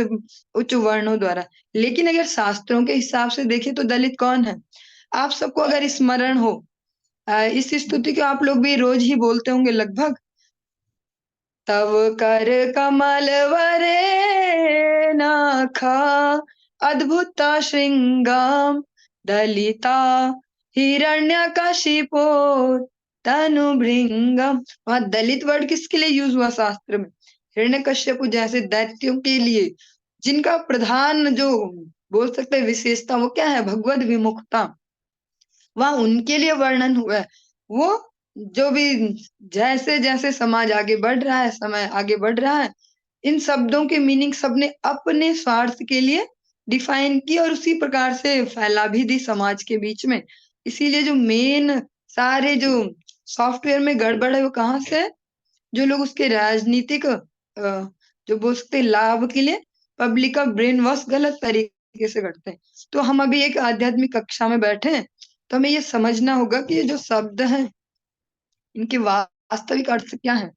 उच्च वर्णों द्वारा। लेकिन अगर शास्त्रों के हिसाब से देखें तो दलित कौन है? आप सबको अगर स्मरण हो, इस स्तुति को आप लोग भी रोज ही बोलते होंगे लगभग। तव कर कमल वरे नाखा, अद्भुता श्रृंगाम दलिता हिरण्यकशिपो तनु भृंगम। वहां दलित वर्ड किसके लिए यूज हुआ शास्त्र में? हिरण्यकश्यप जैसे दैत्यों के लिए, जिनका प्रधान जो बोल सकते हैं विशेषता, वो क्या है? भगवद विमुखता। वहां उनके लिए वर्णन हुआ है। वो जो भी जैसे जैसे समाज आगे बढ़ रहा है, समय आगे बढ़ रहा है, इन शब्दों के मीनिंग सबने अपने स्वार्थ के लिए डिफाइन की और उसी प्रकार से फैला भी दी समाज के बीच में। इसीलिए जो मेन सारे जो सॉफ्टवेयर में गड़बड़ है वो कहाँ से है? जो लोग उसके राजनीतिक जो बोल सकते हैं लाभ के लिए पब्लिक का ब्रेन वॉश गलत तरीके से करते हैं। तो हम अभी एक आध्यात्मिक कक्षा में बैठे हैं, तो हमें ये समझना होगा कि ये जो शब्द हैं, इनके वास्तविक अर्थ क्या है।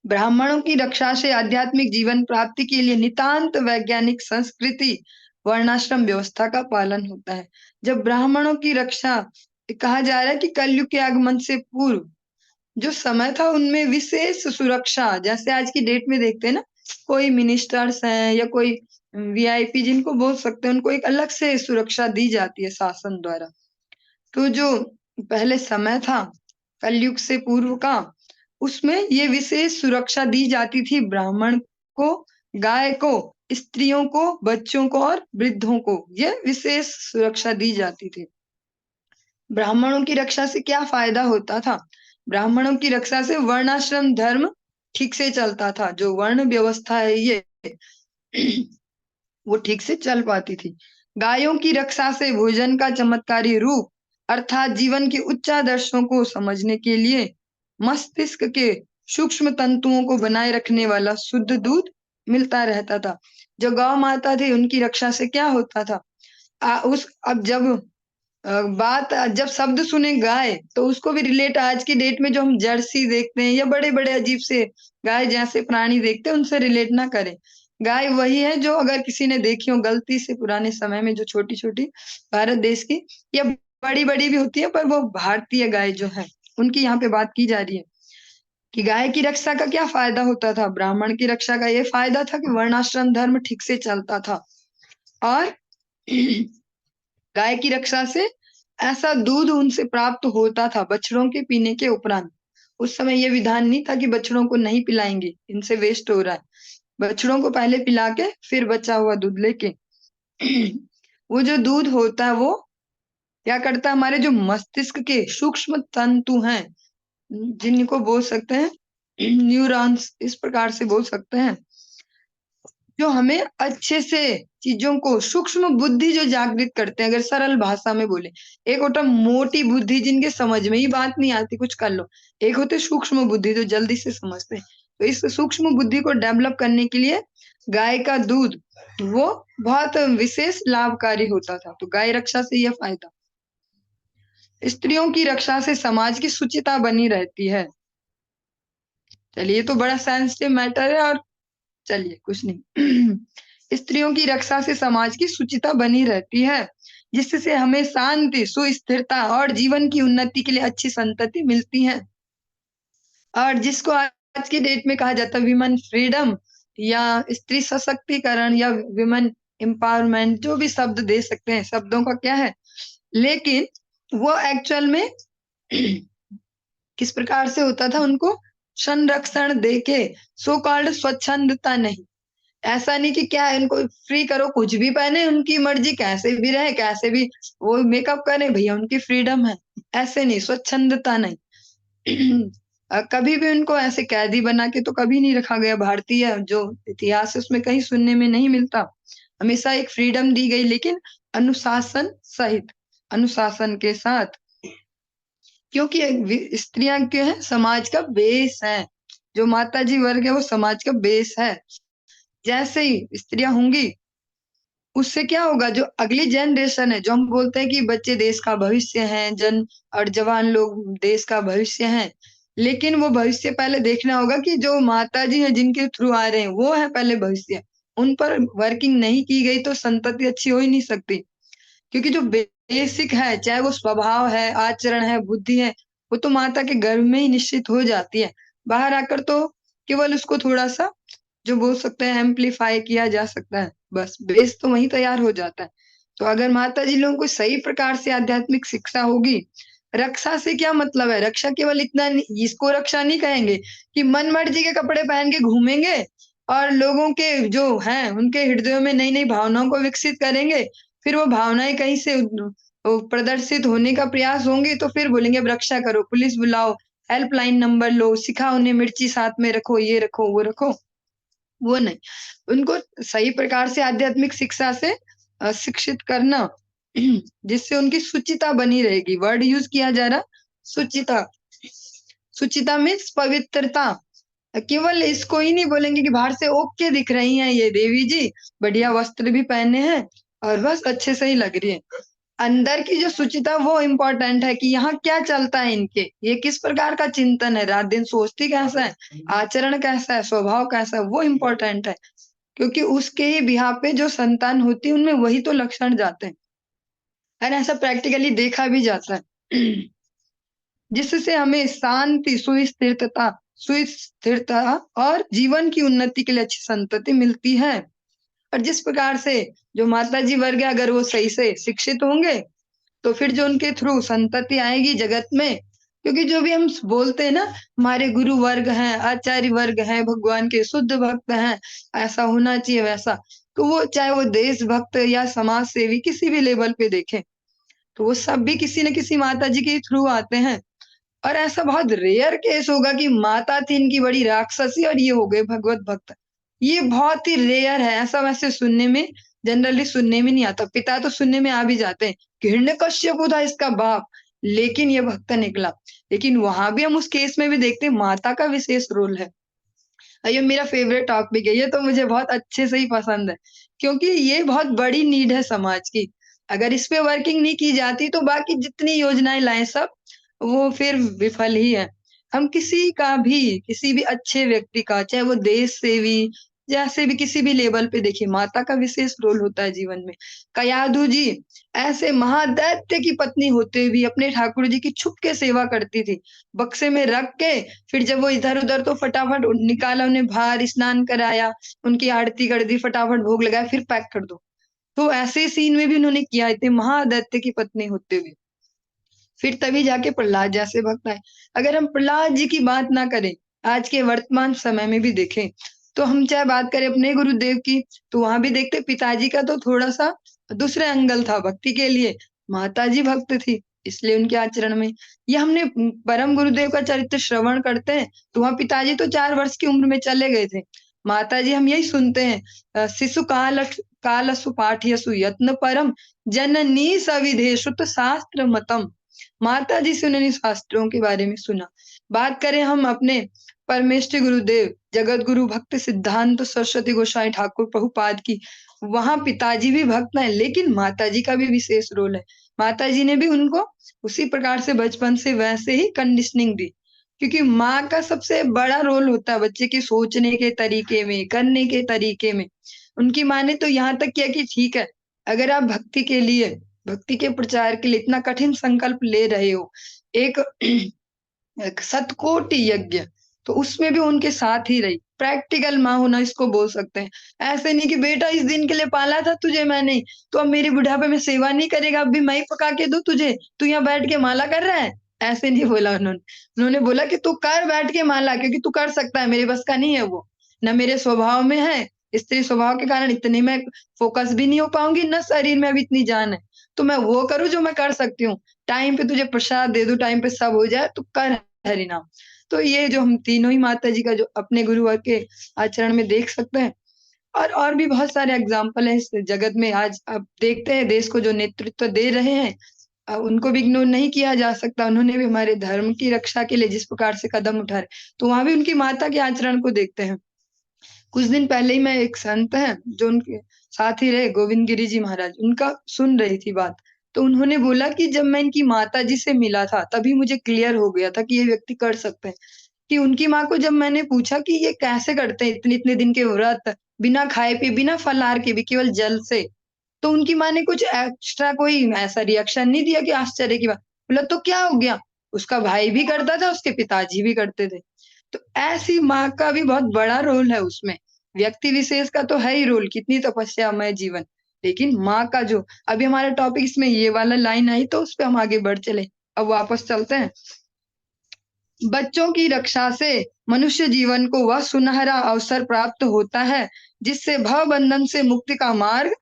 ब्राह्मणों की रक्षा से आध्यात्मिक जीवन प्राप्ति के लिए नितांत वैज्ञानिक संस्कृति वर्णाश्रम व्यवस्था का पालन होता है। जब ब्राह्मणों की रक्षा, कहा जा रहा है कि कलयुग के आगमन से पूर्व जो समय था उनमें विशेष सुरक्षा, जैसे आज की डेट में देखते हैं ना, कोई मिनिस्टर्स हैं या कोई वीआईपी जिनको बोल सकते हैं, उनको एक अलग से सुरक्षा दी जाती है शासन द्वारा। तो जो पहले समय था कलयुग से पूर्व का, उसमें ये विशेष सुरक्षा दी जाती थी ब्राह्मण को, गाय को, स्त्रियों को, बच्चों को और वृद्धों को, ये विशेष सुरक्षा दी जाती थी। ब्राह्मणों की रक्षा से क्या फायदा होता था? ब्राह्मणों की रक्षा से वर्णाश्रम धर्म ठीक से चलता था। जो वर्ण व्यवस्था है ये वो ठीक से चल पाती थी। गायों की रक्षा से भोजन का चमत्कारी रूप, अर्थात जीवन के उच्च आदर्शों को समझने के लिए मस्तिष्क के सूक्ष्म तंतुओं को बनाए रखने वाला शुद्ध दूध मिलता रहता था। जो गौ माता थी उनकी रक्षा से क्या होता था? उस अब बात जब शब्द सुने गाय, तो उसको भी रिलेट आज की डेट में जो हम जर्सी देखते हैं या बड़े बड़े अजीब से गाय जैसे प्राणी देखते हैं, उनसे रिलेट ना करें। गाय वही है जो अगर किसी ने देखी हो गलती से पुराने समय में, जो छोटी छोटी भारत देश की या बड़ी बड़ी भी होती है, पर वो भारतीय गाय जो है उनकी यहाँ पे बात की जा रही है कि गाय की रक्षा का क्या फायदा होता था। ब्राह्मण की रक्षा का ये फायदा था कि वर्णाश्रम धर्म ठीक से चलता था, और गाय की रक्षा से ऐसा दूध उनसे प्राप्त होता था बछड़ों के पीने के उपरांत। उस समय ये विधान नहीं था कि बछड़ों को नहीं पिलाएंगे, इनसे वेस्ट हो रहा है। बछड़ों को पहले पिला के फिर बचा हुआ दूध लेके वो जो दूध होता है वो क्या करता है, हमारे जो मस्तिष्क के सूक्ष्म तंतु हैं जिनको बोल सकते हैं न्यूरॉन्स, इस प्रकार से बोल सकते हैं, जो हमें अच्छे से चीजों को सूक्ष्म बुद्धि जो जागृत करते हैं। अगर सरल भाषा में बोले, एक होता मोटी बुद्धि जिनके समझ में ही बात नहीं आती, कुछ कर लो, एक होते सूक्ष्म बुद्धि जो जल्दी से समझते हैं। तो इस सूक्ष्म बुद्धि को डेवलप करने के लिए गाय का दूध वो बहुत विशेष लाभकारी होता था। तो गाय रक्षा से यह फायदा, स्त्रियों की रक्षा से समाज की शुचिता बनी रहती है। चलिए, ये तो बड़ा सेंसिटिव मैटर है, और चलिए कुछ नहीं स्त्रियों की रक्षा से समाज की शुचिता बनी रहती है, जिससे हमें शांति, सुस्थिरता और जीवन की उन्नति के लिए अच्छी संतति मिलती है। और जिसको आज की डेट में कहा जाता है विमेन फ्रीडम या स्त्री सशक्तिकरण या विमेन एम्पावरमेंट, जो भी शब्द दे सकते हैं, शब्दों का क्या है, लेकिन वो एक्चुअल में किस प्रकार से होता था, उनको संरक्षण देके, सो कॉल्ड स्वच्छंदता नहीं, ऐसा नहीं कि क्या है इनको फ्री करो, कुछ भी पहने, उनकी मर्जी, कैसे भी रहे, कैसे भी वो मेकअप करें, भैया उनकी फ्रीडम है, ऐसे नहीं, स्वच्छंदता नहीं कभी भी उनको ऐसे कैदी बना के तो कभी नहीं रखा गया। भारतीय जो इतिहास है उसमें कहीं सुनने में नहीं मिलता। हमेशा एक फ्रीडम दी गई, लेकिन अनुशासन सहित, अनुशासन के साथ, क्योंकि स्त्रियां क्या है, समाज का बेस है। जो माताजी वर्ग है वो समाज का बेस है। जैसे ही स्त्रियां होंगी उससे क्या होगा, जो अगली जनरेशन है, जो हम बोलते हैं कि बच्चे देश का भविष्य हैं, जन और जवान लोग देश का भविष्य हैं, लेकिन वो भविष्य पहले देखना होगा कि जो माताजी हैं जिनके थ्रू आ रहे हैं वो है पहले भविष्य। उन पर वर्किंग नहीं की गई तो संतति अच्छी हो ही नहीं सकती, क्योंकि जो बेसिक है, चाहे वो स्वभाव है, आचरण है, बुद्धि है, वो तो माता के गर्भ में ही निश्चित हो जाती है। बाहर आकर तो केवल उसको थोड़ा सा जो बोल सकते हैं एम्पलीफाई किया जा सकता है, बस बेस तो वहीं तैयार हो जाता है। तो अगर माता जी लोगों को सही प्रकार से आध्यात्मिक शिक्षा होगी, रक्षा से क्या मतलब है, रक्षा केवल इतना नहीं, इसको रक्षा नहीं कहेंगे कि मन मर्जी के कपड़े पहन के घूमेंगे और लोगों के जो हैं उनके हृदयों में नई नई भावनाओं को विकसित करेंगे, फिर वो भावनाएं कहीं से प्रदर्शित होने का प्रयास होंगी तो फिर बोलेंगे अब रक्षा करो, पुलिस बुलाओ, हेल्पलाइन नंबर लो, सिखाओ उन्हें मिर्ची साथ में रखो, ये रखो वो रखो, वो नहीं। उनको सही प्रकार से आध्यात्मिक शिक्षा से शिक्षित करना जिससे उनकी शुचिता बनी रहेगी। वर्ड यूज किया जा रहा शुचिता, शुचिता मीन्स पवित्रता। केवल इसको ही नहीं बोलेंगे कि बाहर से ओके दिख रही हैं ये देवी जी, बढ़िया वस्त्र भी पहने हैं और बस अच्छे से ही लग रही है। अंदर की जो शुचिता वो इम्पोर्टेंट है कि यहाँ क्या चलता है इनके, ये किस प्रकार का चिंतन है, रात दिन सोचती कैसा है, आचरण कैसा है, स्वभाव कैसा है, वो इम्पोर्टेंट है। क्योंकि उसके ही बिहार पे जो संतान होती है उनमें वही तो लक्षण जाते हैं, और ऐसा प्रैक्टिकली देखा भी जाता है जिससे हमें शांति, सुस्थिरता और जीवन की उन्नति के लिए अच्छी संतति मिलती है। और जिस प्रकार से जो माताजी वर्ग है अगर वो सही से शिक्षित होंगे तो फिर जो उनके थ्रू संतति आएगी जगत में, क्योंकि जो भी हम बोलते हैं ना, हमारे गुरु वर्ग हैं, आचार्य वर्ग हैं, भगवान के शुद्ध भक्त हैं, ऐसा होना चाहिए वैसा, तो वो चाहे वो देशभक्त या समाज सेवी किसी भी लेवल पे देखें तो वो सब भी किसी न किसी माता जी के थ्रू आते हैं। और ऐसा बहुत रेयर केस होगा कि माता थी इनकी बड़ी राक्षसी और ये हो गए भगवत भक्त, ये बहुत ही रेयर है। ऐसा वैसे सुनने में, जनरली सुनने में नहीं आता। पिता तो सुनने में आ भी जाते हैं, हिरण्यकश्यप था इसका बाप, लेकिन ये भक्त निकला। लेकिन वहां भी हम उस केस में भी देखते हैं माता का विशेष रोल है। ये मेरा फेवरेट टॉपिक है, ये तो मुझे बहुत अच्छे से ही पसंद है, क्योंकि ये बहुत बड़ी नीड है समाज की। अगर इस पे वर्किंग नहीं की जाती तो बाकी जितनी योजनाएं लाए सब वो फिर विफल ही है। हम किसी का भी, किसी भी अच्छे व्यक्ति का, चाहे वो देश सेवी, जैसे भी किसी भी लेवल पे देखिए, माता का विशेष रोल होता है जीवन में। कयाधु जी ऐसे महादैत्य की पत्नी होते हुए अपने ठाकुर जी की छुप के सेवा करती थी, बक्से में रख के, फिर जब वो इधर उधर तो फटाफट निकाला, उन्हें बाहर स्नान कराया, उनकी आरती कर दी, फटाफट भोग लगाया, फिर पैक कर दो। तो ऐसे सीन में भी उन्होंने किया, इतने महादैत्य की पत्नी होते हुए। फिर तभी जाके प्रहलाद जैसे भक्त आए। अगर हम प्रहलाद जी की बात ना करें, आज के वर्तमान समय में भी देखें तो हम चाहे बात करें अपने गुरुदेव की, तो वहां भी देखते पिताजी का तो थोड़ा सा दूसरे एंगल था भक्ति के लिए, माताजी भक्त थी इसलिए उनके आचरण में। ये हमने परम गुरुदेव का चरित्र श्रवण करते हैं, तो वहाँ पिताजी तो 4 वर्ष की उम्र में चले गए थे। माताजी हम यही सुनते हैं, शिशु कालसु पाठयसु यत्न परम जननी सविधेषुत शास्त्र मतम। माता जी से उन्होंने शास्त्रों के बारे में सुना। बात करें हम अपने परमेष्ठी गुरुदेव जगत गुरु भक्त सिद्धांत सरस्वती गोसाई ठाकुर प्रभुपाद की, वहां पिताजी भी भक्त हैं लेकिन माताजी का भी विशेष रोल है। माताजी ने भी उनको उसी प्रकार से बचपन से वैसे ही कंडीशनिंग दी, क्योंकि माँ का सबसे बड़ा रोल होता है बच्चे के सोचने के तरीके में, करने के तरीके में। उनकी माँ ने तो यहाँ तक किया कि ठीक है, अगर आप भक्ति के लिए, भक्ति के प्रचार के लिए इतना कठिन संकल्प ले रहे हो, एक एक शतकोटि यज्ञ, तो उसमें भी उनके साथ ही रही। प्रैक्टिकल माँ होना इसको बोल सकते हैं। ऐसे नहीं कि बेटा इस दिन के लिए पाला था तुझे मैंने, तो अब मेरे बुढ़ापे में सेवा नहीं करेगा, अब भी मैं ही पका के दूं तुझे, तू यहाँ बैठ के माला कर रहा है। ऐसे नहीं बोला उन्होंने। उन्होंने बोला कि तू कर बैठ के माला, क्योंकि तू कर सकता है, मेरे बस का नहीं है वो, न मेरे स्वभाव में है। स्त्री स्वभाव के कारण इतने में फोकस भी नहीं हो पाऊंगी, न शरीर में अभी इतनी जान है। तो मैं वो करूँ जो मैं कर सकती हूँ, टाइम पे तुझे प्रसाद दे दूं, टाइम पे सब हो जाए, तू कर हरिनाम। तो ये जो हम तीनों ही माता जी का जो अपने गुरुवर के आचरण में देख सकते हैं, और भी बहुत सारे एग्जाम्पल हैं इस जगत में। आज आप देखते हैं देश को जो नेतृत्व दे रहे हैं, उनको भी इग्नोर नहीं किया जा सकता। उन्होंने भी हमारे धर्म की रक्षा के लिए जिस प्रकार से कदम उठा रहे, तो वहां भी उनकी माता के आचरण को देखते हैं। कुछ दिन पहले ही मैं एक संत हैं जो उनके साथ ही रहे, गोविंद गिरी जी महाराज, उनका सुन रही थी बात। तो उन्होंने बोला कि जब मैं इनकी माता जी से मिला था तभी मुझे क्लियर हो गया था कि ये व्यक्ति कर सकते हैं। कि उनकी माँ को जब मैंने पूछा कि ये कैसे करते हैं इतने इतने दिन के व्रत, बिना खाए पिए, बिना फलाहार के भी, केवल जल से, तो उनकी माँ ने कुछ एक्स्ट्रा कोई ऐसा रिएक्शन नहीं दिया कि आश्चर्य की बात। बोला तो क्या हो गया, उसका भाई भी करता था, उसके पिताजी भी करते थे। तो ऐसी माँ का भी बहुत बड़ा रोल है उसमें। व्यक्ति विशेष का तो है ही रोल, कितनी तपस्यामय जीवन, लेकिन माँ का जो, अभी हमारा टॉपिक इसमें ये वाला लाइन आई तो उस पर हम आगे बढ़ चले। अब वापस चलते हैं। बच्चों की रक्षा से मनुष्य जीवन को वह सुनहरा अवसर प्राप्त होता है जिससे भव बंधन से मुक्ति का मार्ग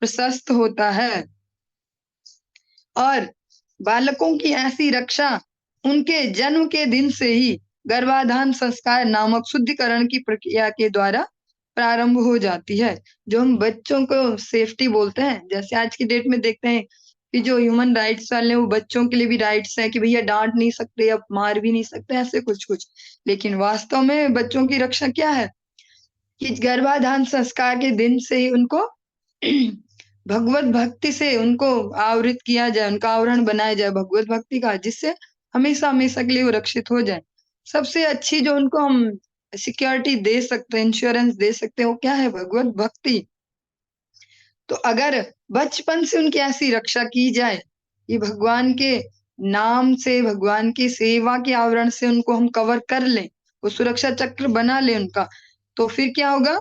प्रशस्त होता है। और बालकों की ऐसी रक्षा उनके जन्म के दिन से ही गर्भाधान संस्कार नामक शुद्धिकरण की प्रक्रिया के द्वारा प्रारंभ हो जाती है। जो हम बच्चों को सेफ्टी बोलते हैं, जैसे आज की डेट में देखते हैं कि जो ह्यूमन राइट्स वाले हैं वो बच्चों के लिए भी राइट्स हैं कि भैया डांट नहीं सकते, अब मार भी नहीं सकते, ऐसे कुछ कुछ। लेकिन वास्तव में बच्चों की रक्षा क्या है कि गर्भाधान संस्कार के दिन से ही उनको भगवत भक्ति से उनको आवृत किया जाए, उनका आवरण बनाया जाए भगवत भक्ति का, जिससे हमेशा हमेशा के लिए वो रक्षित हो जाए। सबसे अच्छी जो उनको हम सिक्योरिटी दे सकते हैं, इंश्योरेंस दे सकते हैं, वो क्या है, भगवत भक्ति। तो अगर बचपन से उनकी ऐसी रक्षा की जाए, ये भगवान के नाम से, भगवान की सेवा के आवरण से उनको हम कवर कर लें, वो सुरक्षा चक्र बना ले उनका, तो फिर क्या होगा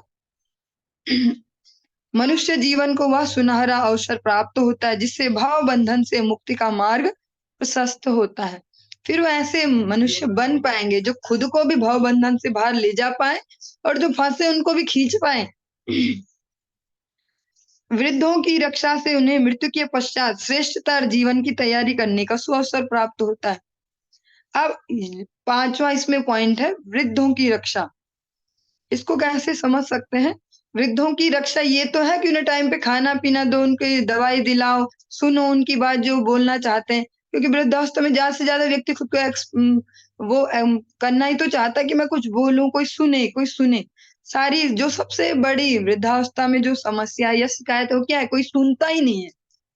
मनुष्य जीवन को वह सुनहरा अवसर प्राप्त होता है जिससे भाव बंधन से मुक्ति का मार्ग प्रशस्त होता है। फिर वो ऐसे मनुष्य बन पाएंगे जो खुद को भी भाव बंधन से बाहर ले जा पाए और जो फंसे उनको भी खींच पाए। वृद्धों की रक्षा से उन्हें मृत्यु के पश्चात श्रेष्ठतर जीवन की तैयारी करने का सुअवसर प्राप्त होता है। अब पांचवा इसमें पॉइंट है वृद्धों की रक्षा। इसको कैसे समझ सकते हैं? वृद्धों की रक्षा ये तो है कि उन्हें टाइम पे खाना पीना दो, उनकी दवाई दिलाओ, सुनो उनकी बात जो बोलना चाहते हैं, क्योंकि वृद्धावस्था में ज्यादा से ज्यादा व्यक्ति खुद को करना ही तो चाहता है कि मैं कुछ बोलूं, कोई सुने, कोई सुने। सारी जो सबसे बड़ी वृद्धावस्था में जो समस्या या शिकायत है वो क्या है, कोई सुनता ही नहीं है।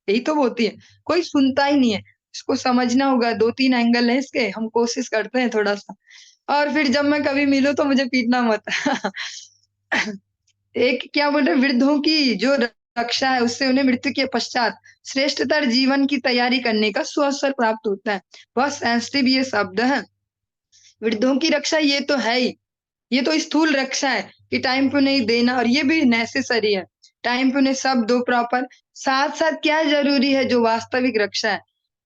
यही तो होती है, कोई सुनता ही नहीं है। इसको समझना होगा, 2-3 एंगल है इसके, हम कोशिश करते हैं थोड़ा सा। और फिर जब मैं कभी मिलूं तो मुझे पीटना मत। एक क्या बोल रहे, वृद्धों की जो रक्षा है उससे उन्हें मृत्यु के पश्चात श्रेष्ठतर जीवन की तैयारी करने का सुअवसर प्राप्त होता है। बहुत सेंसिटिव ये शब्द है। वृद्धों की रक्षा ये तो है ही, ये तो स्थूल रक्षा है कि टाइम पे उन्हें देना, और ये भी नेसेसरी है, टाइम पे उन्हें सब दो प्रॉपर। साथ साथ क्या जरूरी है, जो वास्तविक रक्षा है,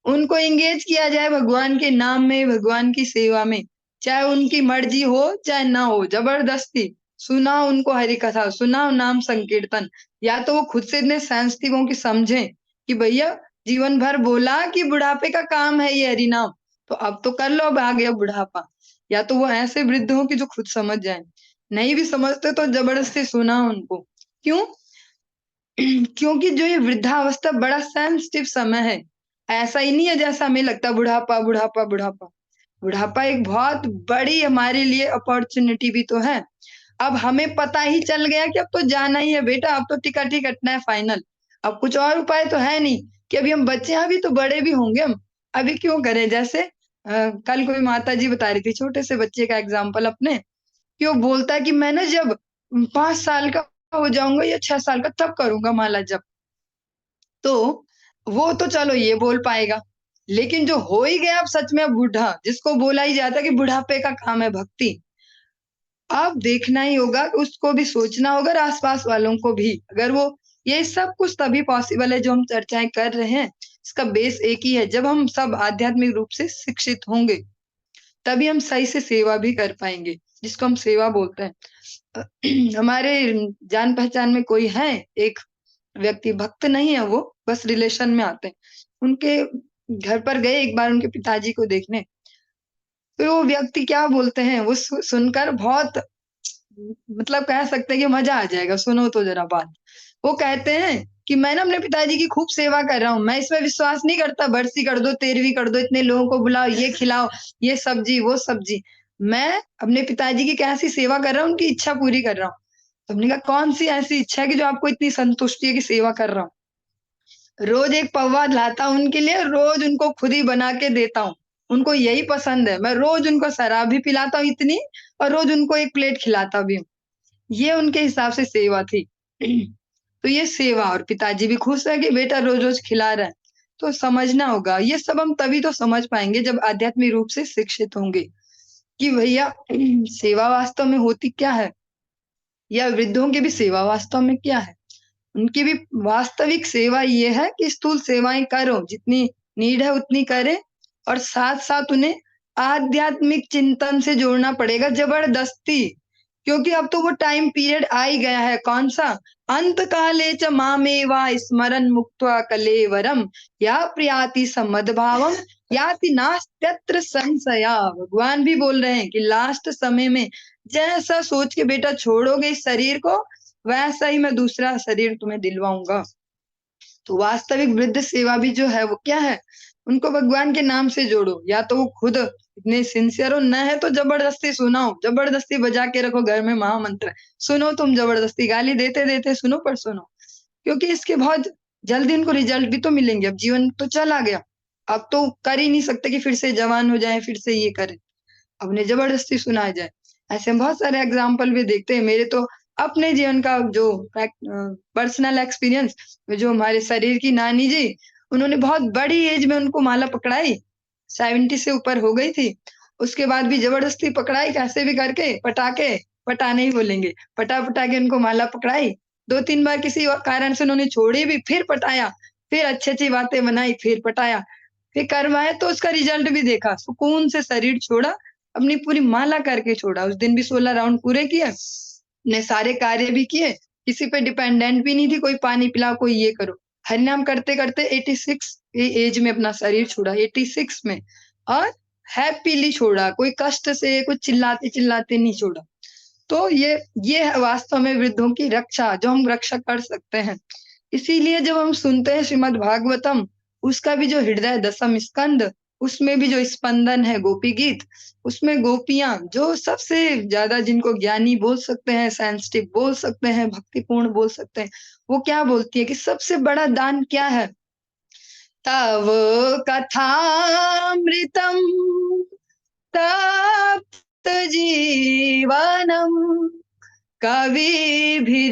उनको एंगेज किया जाए भगवान के नाम में, भगवान की सेवा में, चाहे उनकी मर्जी हो चाहे ना हो, जबरदस्ती सुनाओ उनको हरि कथा, सुनाओ नाम संकीर्तन। या तो वो खुद से इतने सेंसिटिव हों कि समझें कि भैया जीवन भर बोला कि बुढ़ापे का काम है ये हरि नाम, तो अब तो कर लो, अब आ गया बुढ़ापा। या तो वो ऐसे वृद्ध हो कि जो खुद समझ जाए, नहीं भी समझते तो जबरदस्ती सुनाओ उनको। क्यों? क्योंकि जो ये वृद्धावस्था बड़ा सेंसिटिव समय है। ऐसा ही नहीं है जैसा हमें लगता है बुढ़ापा बुढ़ापा बुढ़ापा। बुढ़ापा एक बहुत बड़ी हमारे लिए अपॉर्चुनिटी भी तो है। अब हमें पता ही चल गया कि अब तो जाना ही है बेटा, अब तो टिकट ही कटना है फाइनल। अब कुछ और उपाय तो है नहीं कि अभी हम बच्चे हैं, अभी तो बड़े भी होंगे हम। अभी क्यों करें? जैसे कल कोई माता जी बता रही थी छोटे से बच्चे का एग्जाम्पल अपने, कि वो बोलता है कि मैं ना जब 5 साल का हो जाऊंगा या 6 साल का तब करूंगा माला जप। तो वो तो चलो ये बोल पाएगा, लेकिन जो हो ही गया अब सच में अब बूढ़ा, जिसको बोला ही जाता है कि बुढ़ापे का काम है भक्ति, अब देखना ही होगा, उसको भी सोचना होगा और आसपास वालों को भी। अगर वो ये सब कुछ तभी पॉसिबल है जो हम चर्चाएं कर रहे हैं, इसका बेस एक ही है, जब हम सब आध्यात्मिक रूप से शिक्षित होंगे तभी हम सही से सेवा भी कर पाएंगे, जिसको हम सेवा बोलते हैं। हमारे जान पहचान में कोई है एक व्यक्ति, भक्त नहीं है वो, बस रिलेशन में आते हैं। उनके घर पर गए एक बार उनके पिताजी को देखने, तो वो व्यक्ति क्या बोलते हैं, वो सुनकर बहुत, मतलब कह सकते हैं कि मजा आ जाएगा, सुनो तो जरा बात। वो कहते हैं कि मैं ना अपने पिताजी की खूब सेवा कर रहा हूँ, मैं इसमें विश्वास नहीं करता बरसी कर दो, तेरहवीं कर दो, इतने लोगों को बुलाओ, ये खिलाओ, ये सब्जी वो सब्जी। मैं अपने पिताजी की कैसी सेवा कर रहा हूँ, उनकी इच्छा पूरी कर रहा हूँ। तो हमने कहा कौन सी ऐसी इच्छा है कि जो आपको इतनी संतुष्टि है कि सेवा कर रहा हूँ? रोज एक पौवा लाता हूँ उनके लिए, रोज उनको खुद ही बना के देता हूँ। उनको यही पसंद है, मैं रोज उनको शराब भी पिलाता हूँ इतनी, और रोज उनको एक प्लेट खिलाता भी हूँ। ये उनके हिसाब से सेवा थी। तो ये सेवा, और पिताजी भी खुश है कि बेटा रोज-रोज खिला रहा है। तो समझना होगा, ये सब हम तभी तो समझ पाएँगे जब आध्यात्मिक रूप से शिक्षित होंगे, कि भैया सेवा वास्तव में होती क्या है? या वृद्धों की भी सेवा वास्तव में क्या है? उनकी भी वास्तविक सेवा ये है कि स्थूल सेवाएँ करो, जितनी नीड है उतनी करें, और साथ-साथ उन्हें आध्यात्मिक चिंतन से जोड़ना पड़ेगा ज़बरदस्ती। क्योंकि अब तो वो टाइम पीरियड आ ही गया है, कौन-सा? अंत काले च मामेवा स्मरन् मुक्त्वा कलेवरम् या प्रयाति समद्भावम् याति नास्त्यत्र संशया। भगवान भी बोल रहे हैं कि लास्ट समय में जैसा सोच के बेटा छोड़ोगे इस शरीर को, वैसा ही मैं दूसरा शरीर तुम्हें दिलवाऊँगा। तो वास्तविक वृद्ध सेवा भी जो है वो क्या है? उनको भगवान के नाम से जोड़ो, या तो वो खुद इतने सिंसियर हो, न है तो ज़बरदस्ती सुनाओ, ज़बरदस्ती बजा के रखो घर में महामंत्र। सुनो तुम ज़बरदस्ती, गाली देते-देते सुनो पर सुनो। क्योंकि इसके बहुत जल्दी उनको रिज़ल्ट भी तो मिलेंगे, अब जीवन तो चला गया। अब तो कर ही नहीं सकते कि फिर से जवान हो जाएँ, फिर से ये करें। अब उन्हें ज़बरदस्ती सुनाया जाए। ऐसे हम बहुत सारे एग्ज़ाम्पल भी देखते हैं। मेरे तो अपने जीवन का जो पर्सनल एक्सपीरियंस, जो हमारे शरीर की नानी जी, उन्होंने बहुत बड़ी एज में उनको माला पकड़ाई, 70 से ऊपर हो गई थी। उसके बाद भी ज़बरदस्ती पकड़ाई कैसे भी करके, पटाने ही बोलेंगे, पटा-पटा के उनको माला पकड़ाई। 2-3 बार किसी और कारण से उन्होंने छोड़ी भी, फिर पटाया, फिर अच्छी-अच्छी बातें बनाई, फिर पटाया। फिर करवाए तो उसका रिज़ल्ट भी देखा, सुकून से शरीर छोड़ा, अपनी पूरी माला करके छोड़ा। उस दिन भी 16 राउंड पूरे किए, अपने सारे कार्य भी किए, किसी पे डिपेंडेंट भी नहीं थी, कोई पानी पिलाओ, कोई ये करो। हरिनाम करते-करते 86 की एज में अपना शरीर छोड़ा, 86 में, और हैपीली छोड़ा, कोई कष्ट से, कुछ चिल्लाते-चिल्लाते नहीं छोड़ा। तो ये है वास्तव में वृद्धों की रक्षा, जो हम रक्षा कर सकते हैं। इसीलिए जब हम सुनते हैं श्रीमद् भागवतम, उसका भी जो हृदय दशम स्कंद, उसमें भी जो स्पंदन है गोपी गीत, उसमें गोपियाँ जो सबसे ज़्यादा जिनको ज्ञानी बोल सकते हैं, सेंसिटिव बोल सकते हैं, भक्तिपूर्ण बोल सकते हैं, वो क्या बोलती है कि सबसे बड़ा दान क्या है? तव कथामृतम् तप्त जीवनम् कविभिरीडितम्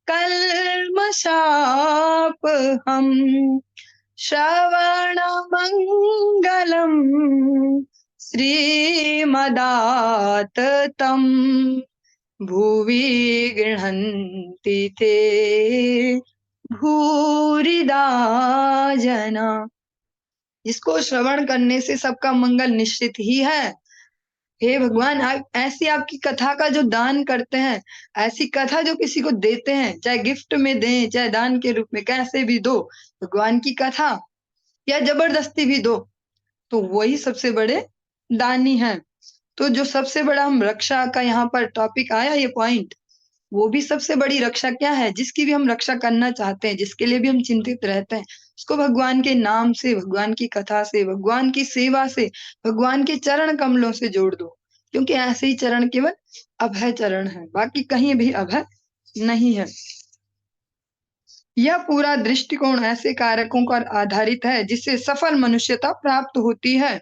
कल्मषापहम् श्रवणमङ्गलम् श्रीमदाततम् भुवि गृह्णन्ति ते भूरिदा जना। जिसको श्रवण करने से सबका मंगल निश्चित ही है, हे भगवान, आप ऐसी आपकी कथा का जो दान करते हैं, ऐसी कथा जो किसी को देते हैं, चाहे गिफ्ट में दें, चाहे दान के रूप में, कैसे भी दो भगवान की कथा, या जबरदस्ती भी दो, तो वही सबसे बड़े दानी हैं। तो जो सबसे बड़ा हम रक्षा का यहाँ पर टॉपिक आया, ये पॉइंट, वो भी सबसे बड़ी रक्षा क्या है, जिसकी भी हम रक्षा करना चाहते हैं, जिसके लिए भी हम चिंतित रहते हैं, उसको भगवान के नाम से, भगवान की कथा से, भगवान की सेवा से, भगवान के चरण कमलों से जोड़ दो। क्योंकि ऐसे ही चरण केवल अभय चरण है, बाकी कहीं भी अभय नहीं है। यह पूरा दृष्टिकोण ऐसे कारकों पर आधारित है जिससे सफल मनुष्यता प्राप्त होती है।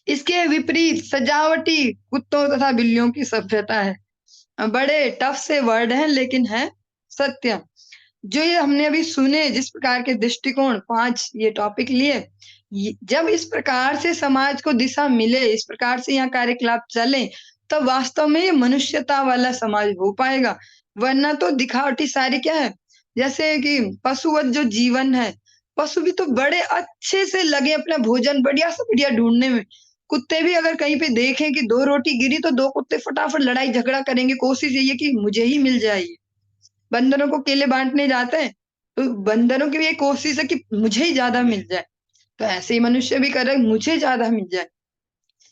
इसके विपरीत सजावटी कुत्तों तथा बिल्लियों की सभ्यता है। बड़े टफ से वर्ड हैं, लेकिन है सत्य। जो ये हमने अभी सुने, जिस प्रकार के दृष्टिकोण, 5 ये टॉपिक लिए, जब इस प्रकार से समाज को दिशा मिले, इस प्रकार से यहाँ कार्यकलाप चले, तब वास्तव में ये मनुष्यता वाला समाज हो पाएगा। वरना तो दिखावटी सारी क्या है, जैसे कि पशुवत जो जीवन है, पशु भी तो बड़े अच्छे से लगे अपना भोजन बढ़िया से बढ़िया ढूंढने में। कुत्ते भी अगर कहीं पे देखें कि 2 रोटी गिरी, तो 2 कुत्ते फटाफट लड़ाई झगड़ा करेंगे, कोशिश यही है कि मुझे ही मिल जाए ये। बंदरों को केले बांटने जाते हैं, तो बंदरों की भी ये कोशिश है कि मुझे ही ज्यादा मिल जाए। तो ऐसे ही मनुष्य भी कर रहे हैं, मुझे ज्यादा मिल जाए।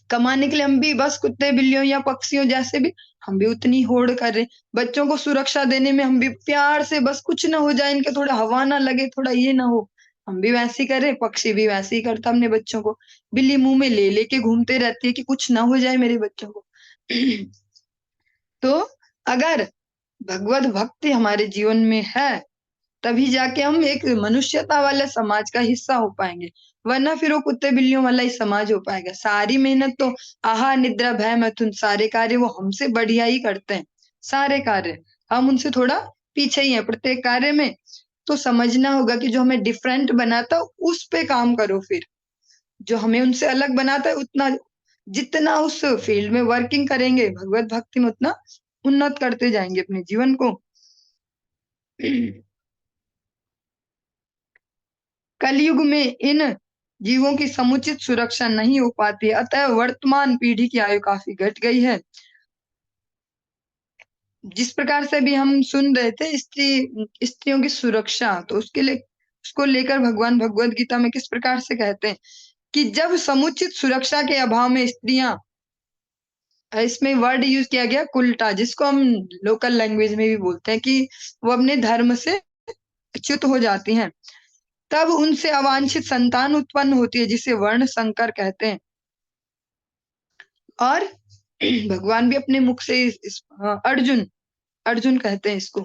कमाने के लिए हम भी बस कुत्ते बिल्लियों या पक्षियों जैसे भी हम भी उतनी होड़ कर रहे। बच्चों को सुरक्षा देने में हम भी प्यार से, बस कुछ ना हो जाए, इनके थोड़ा हवा ना लगे, थोड़ा ये ना हो, हम भी वैसे ही कर रहे। पक्षी भी वैसे ही करता अपने बच्चों को। बिल्ली मुंह में ले लेके घूमते रहती है कि कुछ ना हो जाए मेरे बच्चों को। तो अगर भगवत भक्ति हमारे जीवन में है, तभी जाके हम एक मनुष्यता वाले समाज का हिस्सा हो पाएंगे। वरना फिर वो कुत्ते बिल्लियों वाला ही समाज हो पाएगा। सारी मेहनत तो आहार निद्रा भय मैथुन, सारे कार्य वो हमसे बढ़िया ही करते हैं। सारे कार्य हम उनसे थोड़ा पीछे ही हैं प्रत्येक कार्य में। तो समझना होगा कि जो हमें डिफरेंट बनाता है उस पे काम करो। फिर जो हमें उनसे अलग बनाता है, उतना जितना उस फील्ड में वर्किंग करेंगे, भगवत भक्ति में, उतना उन्नत करते जाएंगे अपने जीवन को। कलयुग में इन जीवों की समुचित सुरक्षा नहीं हो पाती है, अतः वर्तमान पीढ़ी की आयु काफी घट गई है। जिस प्रकार से भी हम सुन रहे थे स्त्रियों की सुरक्षा, तो उसके लिए, उसको लेकर भगवान भगवत गीता में किस प्रकार से कहते हैं कि जब समुचित सुरक्षा के अभाव में स्त्रियां, इसमें वर्ड यूज किया गया कुलटा, जिसको हम लोकल लैंग्वेज में भी बोलते हैं, कि वो अपने धर्म से च्युत हो जाती हैं, तब उनसे अवांछित संतान उत्पन्न होती है, जिसे वर्ण संकर कहते हैं। और भगवान भी अपने मुख से अर्जुन अर्जुन कहते हैं इसको,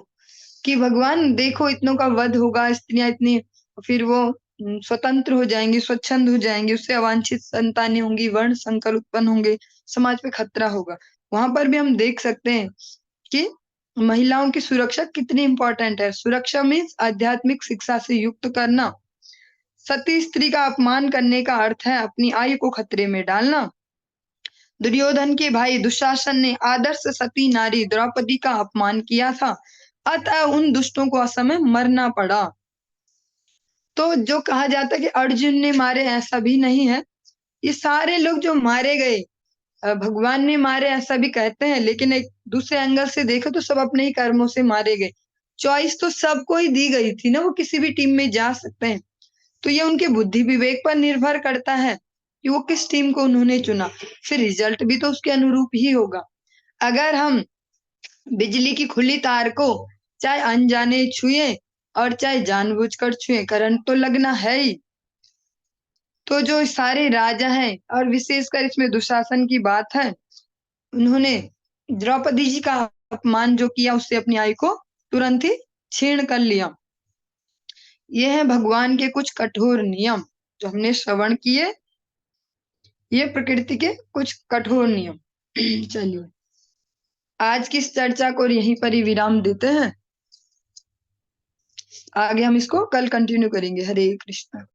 कि भगवान देखो इतनों का वध होगा, स्त्रियां इतनी, फिर वो स्वतंत्र हो जाएंगी, स्वच्छंद हो जाएंगी, उससे अवांछित संतानें होंगी, वर्ण संकर उत्पन्न होंगे, समाज पे खतरा होगा। वहां पर भी हम देख सकते हैं कि महिलाओं की सुरक्षा कितनी इंपॉर्टेंट है। सुरक्षा मीन्स आध्यात्मिक शिक्षा से युक्त करना। सती स्त्री का अपमान करने का अर्थ है अपनी आयु को खतरे में डालना। दुर्योधन के भाई दुशासन ने आदर्श सती नारी द्रौपदी का अपमान किया था, अतः उन दुष्टों को असमय मरना पड़ा। तो जो कहा जाता है कि अर्जुन ने मारे, ऐसा भी नहीं है। ये सारे लोग जो मारे गए, भगवान ने मारे ऐसा भी कहते हैं, लेकिन एक दूसरे एंगल से देखो तो सब अपने ही कर्मों से मारे गए। चॉइस तो सबको ही दी गई थी ना, वो किसी भी टीम में जा सकते हैं। तो ये उनके बुद्धि विवेक पर निर्भर करता है कि वो किस टीम को उन्होंने चुना। फिर रिजल्ट भी तो उसके अनुरूप ही होगा। अगर हम बिजली की खुली तार को चाहे अनजाने छुए और चाहे जानबूझकर छुए, करंट तो लगना है ही। तो जो सारे राजा हैं, और विशेषकर इसमें दुशासन की बात है, उन्होंने द्रौपदी जी का अपमान जो किया, उससे अपनी आयु को तुरंत ही छीण कर लिया। ये है भगवान के कुछ कठोर नियम जो हमने श्रवण किए। ये प्रकृति के कुछ कठोर नियम। चलिए, आज की इस चर्चा को यहीं पर ही विराम देते हैं। आगे हम इसको कल कंटिन्यू करेंगे। हरे कृष्ण।